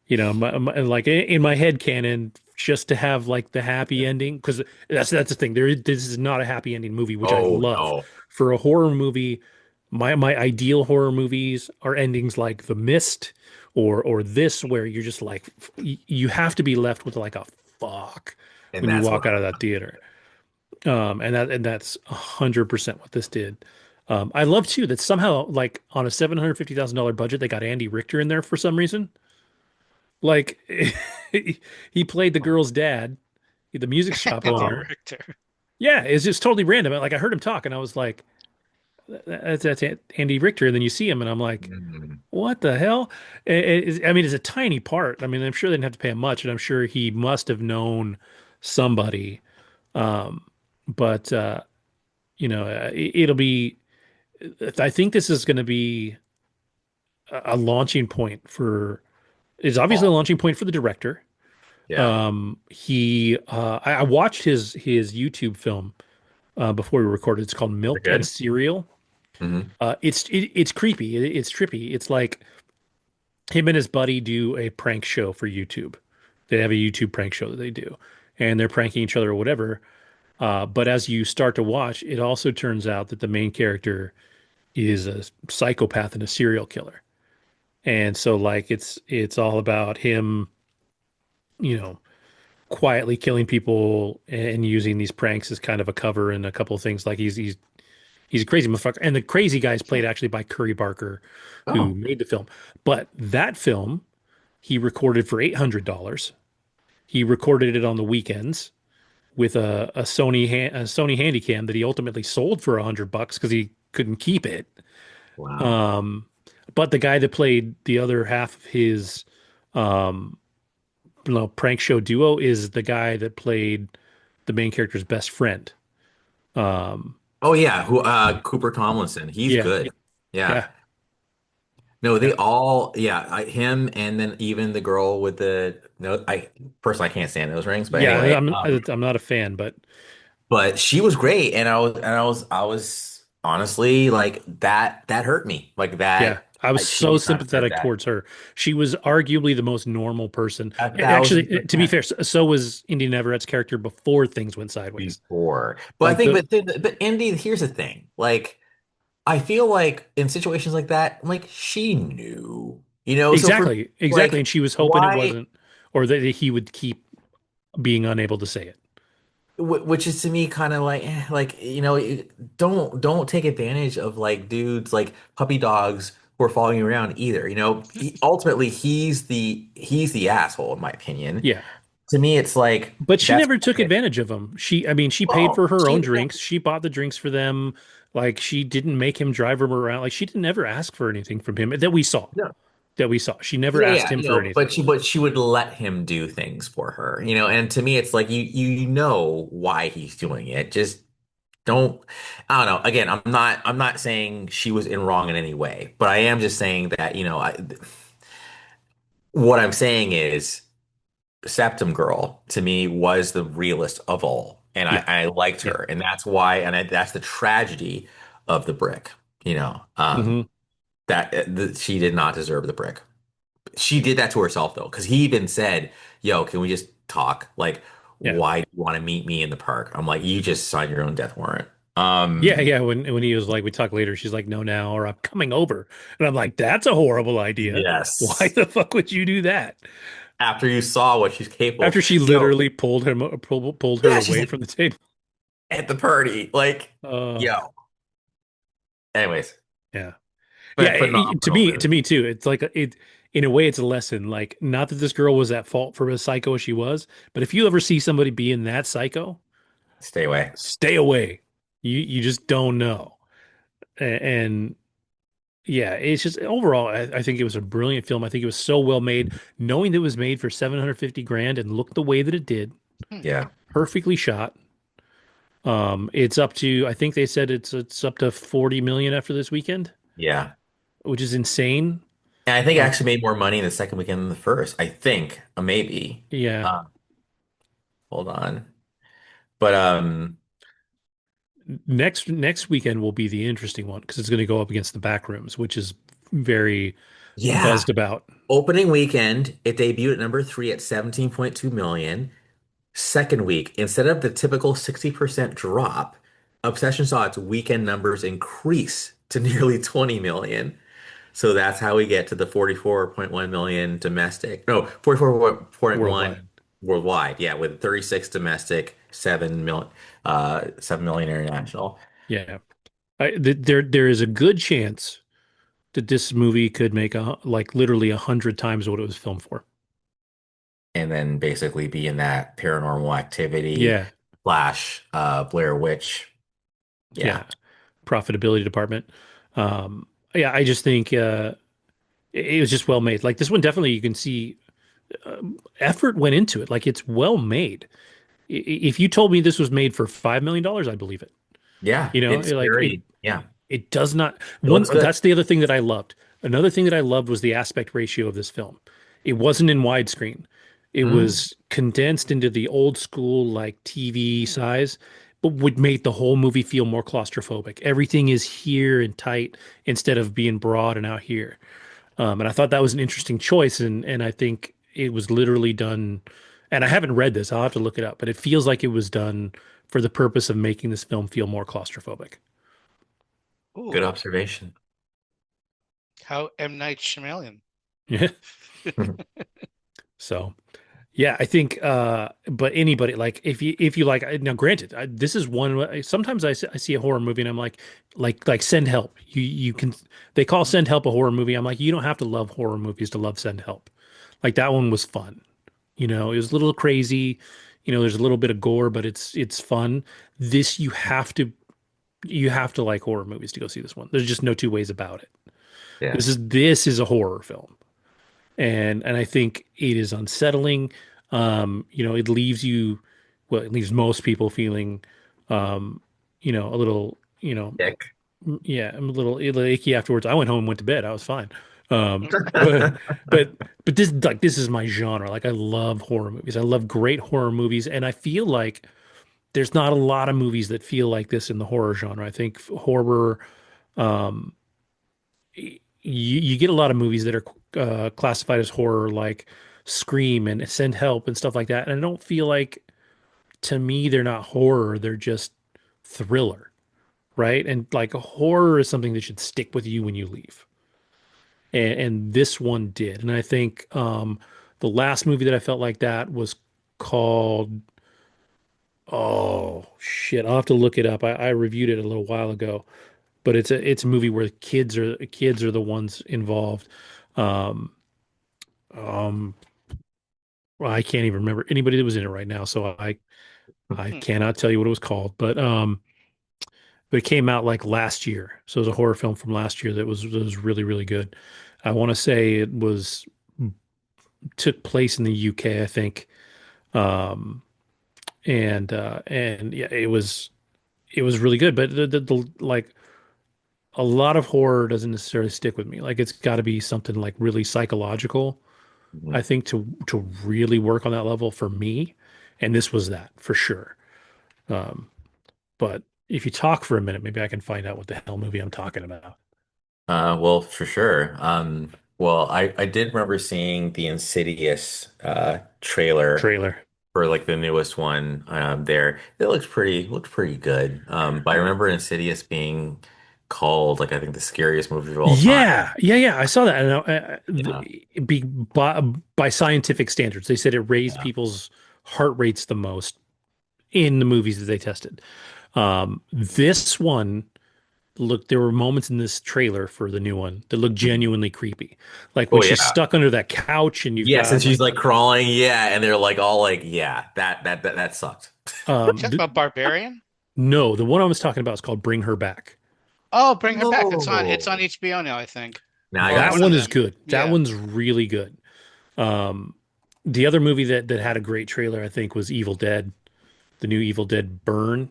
like in my head canon, just to have like the happy ending, because that's the thing. This is not a happy ending movie, which I Oh love no. for a horror movie. My ideal horror movies are endings like The Mist or this, where you're just like you have to be left with like a fuck And when you that's what walk I out of that theater. And that's 100% what this did. I love too that somehow, like on a $750,000 budget, they got Andy Richter in there for some reason. Like he played the girl's dad, the music shop Andy Oh, owner. Richter. Yeah, it's just totally random. Like I heard him talk, and I was like, that's Andy Richter." And then you see him, and I'm like, mm, "What the hell?" I mean, it's a tiny part. I mean, I'm sure they didn't have to pay him much, and I'm sure he must have known somebody. Um, but it'll be. I think this is going to be a launching point for. Is obviously a Paul. launching point for the director. Yeah. I watched his YouTube film before we recorded. It's called They're Milk and good. Cereal. Hmm. It's creepy. It's trippy. It's like him and his buddy do a prank show for YouTube. They have a YouTube prank show that they do, and they're pranking each other or whatever. But as you start to watch, it also turns out that the main character is a psychopath and a serial killer. And so like it's all about him, you know, quietly killing people and using these pranks as kind of a cover and a couple of things. Like he's a crazy motherfucker. And the crazy guy is played actually by Curry Barker, who Oh, made the film. But that film he recorded for $800. He recorded it on the weekends with a Sony Handycam that he ultimately sold for $100 because he couldn't keep it. wow. Um, but the guy that played the other half of his um, prank show duo is the guy that played the main character's best friend. Um, Oh yeah, who Cooper Tomlinson. He's yeah, good. Yeah. yeah, No, they yeah, all yeah, him and then even the girl with the no I personally I can't stand those rings, but yeah. anyway, I'm not a fan, but but she was great and I was honestly like that hurt me. Like yeah, that I was like she so did not deserve sympathetic that. towards her. She was arguably the most normal person. A Actually, thousand to be percent fair, so was Indian Everett's character before things went sideways. before. But I Like think the but Indy, here's the thing. Like I feel like in situations like that, like she knew, so for exactly, like and she was hoping it why wasn't, or that he would keep being unable to say it. which is to me kind of like like don't take advantage of like dudes like puppy dogs who are following you around either. Ultimately he's the asshole in my opinion. Yeah. To me it's like But she that's never took advantage of him. I mean, she paid oh for her own she drinks. She bought the drinks for them. Like she didn't make him drive her around. Like she didn't ever ask for anything from him that we saw. no That we saw. She never yeah asked yeah him for anything. but she would let him do things for her, and to me it's like you know why he's doing it. Just don't I don't know. Again, I'm not saying she was in wrong in any way, but I am just saying that, what I'm saying is Septum Girl to me was the realest of all. And I, Yeah. I liked Yeah. her. And that's why, that's the tragedy of the brick, Hmm. she did not deserve the brick. She did that to herself though, because he even said, yo, can we just talk? Like, Yeah. why do you want to meet me in the park? I'm like, you just signed your own death warrant. Yeah. Yeah. When he was like, we talk later, she's like, no, now, or I'm coming over. And I'm like, that's a horrible idea. Why Yes. the fuck would you do that? After you saw what she's capable. After she Yo, literally pulled her yeah, she's away like from the table. at the party. Like, Uh, yo. Anyways, yeah. Yeah, but phenomenal to movie. me too. It's like it in a way it's a lesson. Like not that this girl was at fault for as psycho as she was, but if you ever see somebody being that psycho, Stay away. stay away. You just don't know. And yeah, it's just overall I think it was a brilliant film. I think it was so well made, knowing that it was made for 750 grand and looked the way that it did, Yeah. perfectly shot. It's up to I think they said it's up to 40 million after this weekend, Yeah. which is insane. And I think it Uh, actually made more money in the second weekend than the first. I think. Maybe. yeah. Uh, hold on. But Next weekend will be the interesting one because it's going to go up against the back rooms, which is very yeah. buzzed about. Opening weekend, it debuted at number three at 17.2 million. Second week, instead of the typical 60% drop, Obsession saw its weekend numbers increase to nearly 20 million. So that's how we get to the 44.1 million domestic. No, 44.1 Worldwide. worldwide. Yeah, with 36 domestic, 7 million international. Yeah. There is a good chance that this movie could make like literally 100 times what it was filmed for. And then basically be in that paranormal activity Yeah. slash Blair Witch. Yeah. Yeah. Profitability department. Yeah, I just think it was just well made. Like this one, definitely you can see effort went into it. Like it's well made. If you told me this was made for $5 million, I'd believe it. Yeah. You know, It's like very, yeah. it does not. It looks good. That's the other thing that I loved. Another thing that I loved was the aspect ratio of this film. It wasn't in widescreen. It Mm, was condensed into the old school like TV size, but would make the whole movie feel more claustrophobic. Everything is here and tight instead of being broad and out here. And I thought that was an interesting choice, and I think it was literally done. And I haven't read this. I'll have to look it up, but it feels like it was done for the purpose of making this film feel more claustrophobic. good Ooh, observation. how M. Night Shyamalan. Yeah. So yeah, I think but anybody like if you like now granted, this is one sometimes I see a horror movie and I'm like Send Help. You can they call Send Help a horror movie. I'm like you don't have to love horror movies to love Send Help. Like that one was fun. You know, it was a little crazy. You know, there's a little bit of gore, but it's fun. This you have to like horror movies to go see this one. There's just no two ways about it. Yeah. This is a horror film, and I think it is unsettling. You know, it leaves you, well, it leaves most people feeling, a little, Dick. yeah, I'm a little icky afterwards. I went home and went to bed. I was fine. But but this is my genre. Like I love horror movies. I love great horror movies, and I feel like there's not a lot of movies that feel like this in the horror genre. I think horror, um, you get a lot of movies that are classified as horror, like Scream and Send Help and stuff like that. And I don't feel like, to me, they're not horror. They're just thriller, right? And like horror is something that should stick with you when you leave. And this one did. And I think the last movie that I felt like that was called, oh shit, I'll have to look it up. I reviewed it a little while ago, but it's a movie where kids are the ones involved. Um, um, well, I can't even remember anybody that was in it right now, so I Hmm. cannot tell you what it was called. But it came out like last year, so it was a horror film from last year that was really really good. I want to say it was took place in the UK, I think. Um, and yeah, it was really good, but like a lot of horror doesn't necessarily stick with me. Like it's got to be something like really psychological, I Mhm. think, to really work on that level for me. And this was that for sure. Um, but if you talk for a minute, maybe I can find out what the hell movie I'm talking about. Well, for sure. Well, I did remember seeing the Insidious trailer Trailer. for like the newest one there. It looks pretty good. But I remember Insidious being called like I think the scariest movie of all time. Yeah. I saw that. And Yeah. by scientific standards, they said it raised Yeah. people's heart rates the most in the movies that they tested. This one look, there were moments in this trailer for the new one that looked Mhm. genuinely creepy. Like when Oh she's yeah. stuck under that couch and you've Yes, and got she's like like crawling, yeah, and they're like all like, yeah, that sucked. Talk th about Barbarian. no, the one I was talking about is called Bring Her Back. Oh, bring her back. It's on Oh, HBO now, I think, now I or gotta That one see of one is them. good. That Yeah. one's really good. Um, the other movie that had a great trailer, I think, was Evil Dead, the new Evil Dead Burn.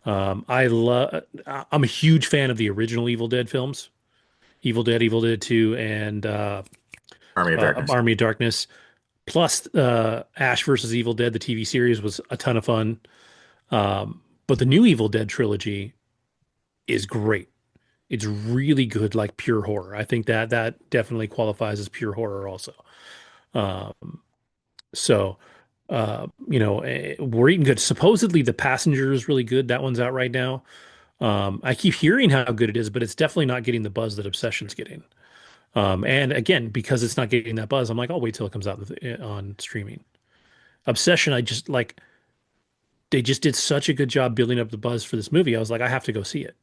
I'm a huge fan of the original Evil Dead films, Evil Dead 2, and Army of Darkness. Army of Darkness. Plus, Ash versus Evil Dead, the TV series, was a ton of fun. But the new Evil Dead trilogy is great. It's really good, like pure horror. I think that definitely qualifies as pure horror also. Um, so, we're eating good. Supposedly, The Passenger is really good. That one's out right now. I keep hearing how good it is, but it's definitely not getting the buzz that Obsession's getting. And again, because it's not getting that buzz, I'm like, I'll wait till it comes out on streaming. Obsession, I just like they just did such a good job building up the buzz for this movie. I was like, I have to go see it.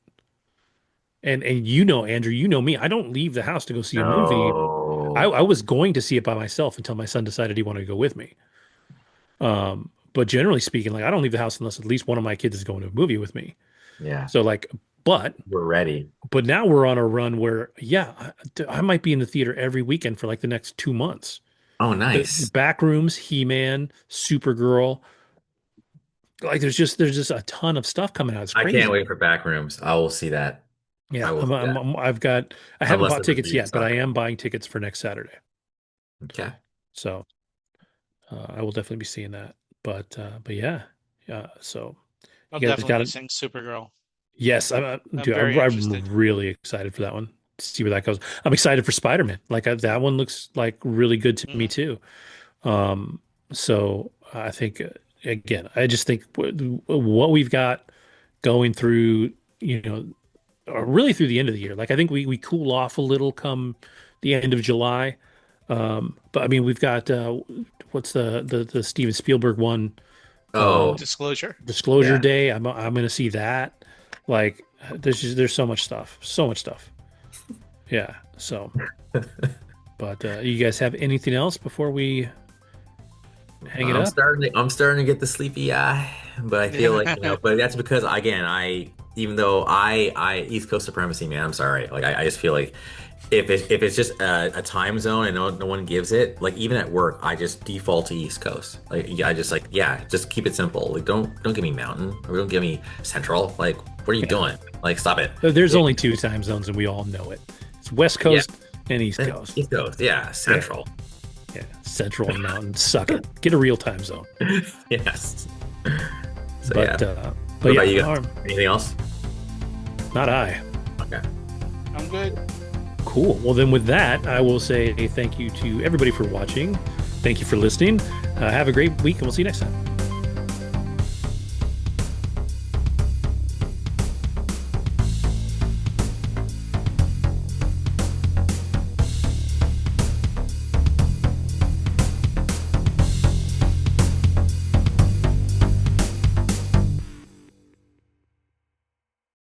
And you know, Andrew, you know me. I don't leave the house to go see a movie. No. I was going to see it by myself until my son decided he wanted to go with me. But generally speaking, like I don't leave the house unless at least one of my kids is going to a movie with me. Yeah, So like, but we're ready. but now we're on a run where yeah, I might be in the theater every weekend for like the next 2 months. Oh, The nice. Backrooms, He-Man, Supergirl, like there's just a ton of stuff coming out. It's I can't crazy. wait for Backrooms. I will see that. I Yeah, will see that. I haven't Unless bought the tickets reviews yet, but I suck. am buying tickets for next Saturday. Okay. So I will definitely be seeing that. But yeah, so I'll you guys definitely got be it. seeing Supergirl. Yes, I'm dude, very I'm interested. really excited for that one. See where that goes. I'm excited for Spider-Man. Like that one looks like really good to me Hmm. too. Um, so I think again, I just think what we've got going through, or really through the end of the year. Like I think we cool off a little come the end of July. But I mean, we've got what's the Steven Spielberg one, uh, Oh, Disclosure. Disclosure yeah. Day. I'm gonna see that. Like there's so much stuff, so much stuff. Yeah. So, but you guys have anything else before we hang it up? I'm starting to get the sleepy eye, but I feel like, but that's because again, even though I East Coast supremacy, man, I'm sorry. Like I just feel like if it's just a time zone and no one gives it, like even at work, I just default to East Coast. Like yeah, I just like yeah, just keep it simple. Like don't give me mountain or don't give me central. Like what are you Yeah. doing? Like stop it. There's only two time zones, and we all know it. It's West Yeah, Coast and East Coast. East Coast. Yeah, Yeah. central. Yeah. Central and Mountain. Suck it. Get a real time zone. Yes. So yeah. But What about yeah, you guys? Anything else? not I. Okay. I'm good. Cool. Well, then with that, I will say thank you to everybody for watching. Thank you for listening. Have a great week, and we'll see you next time.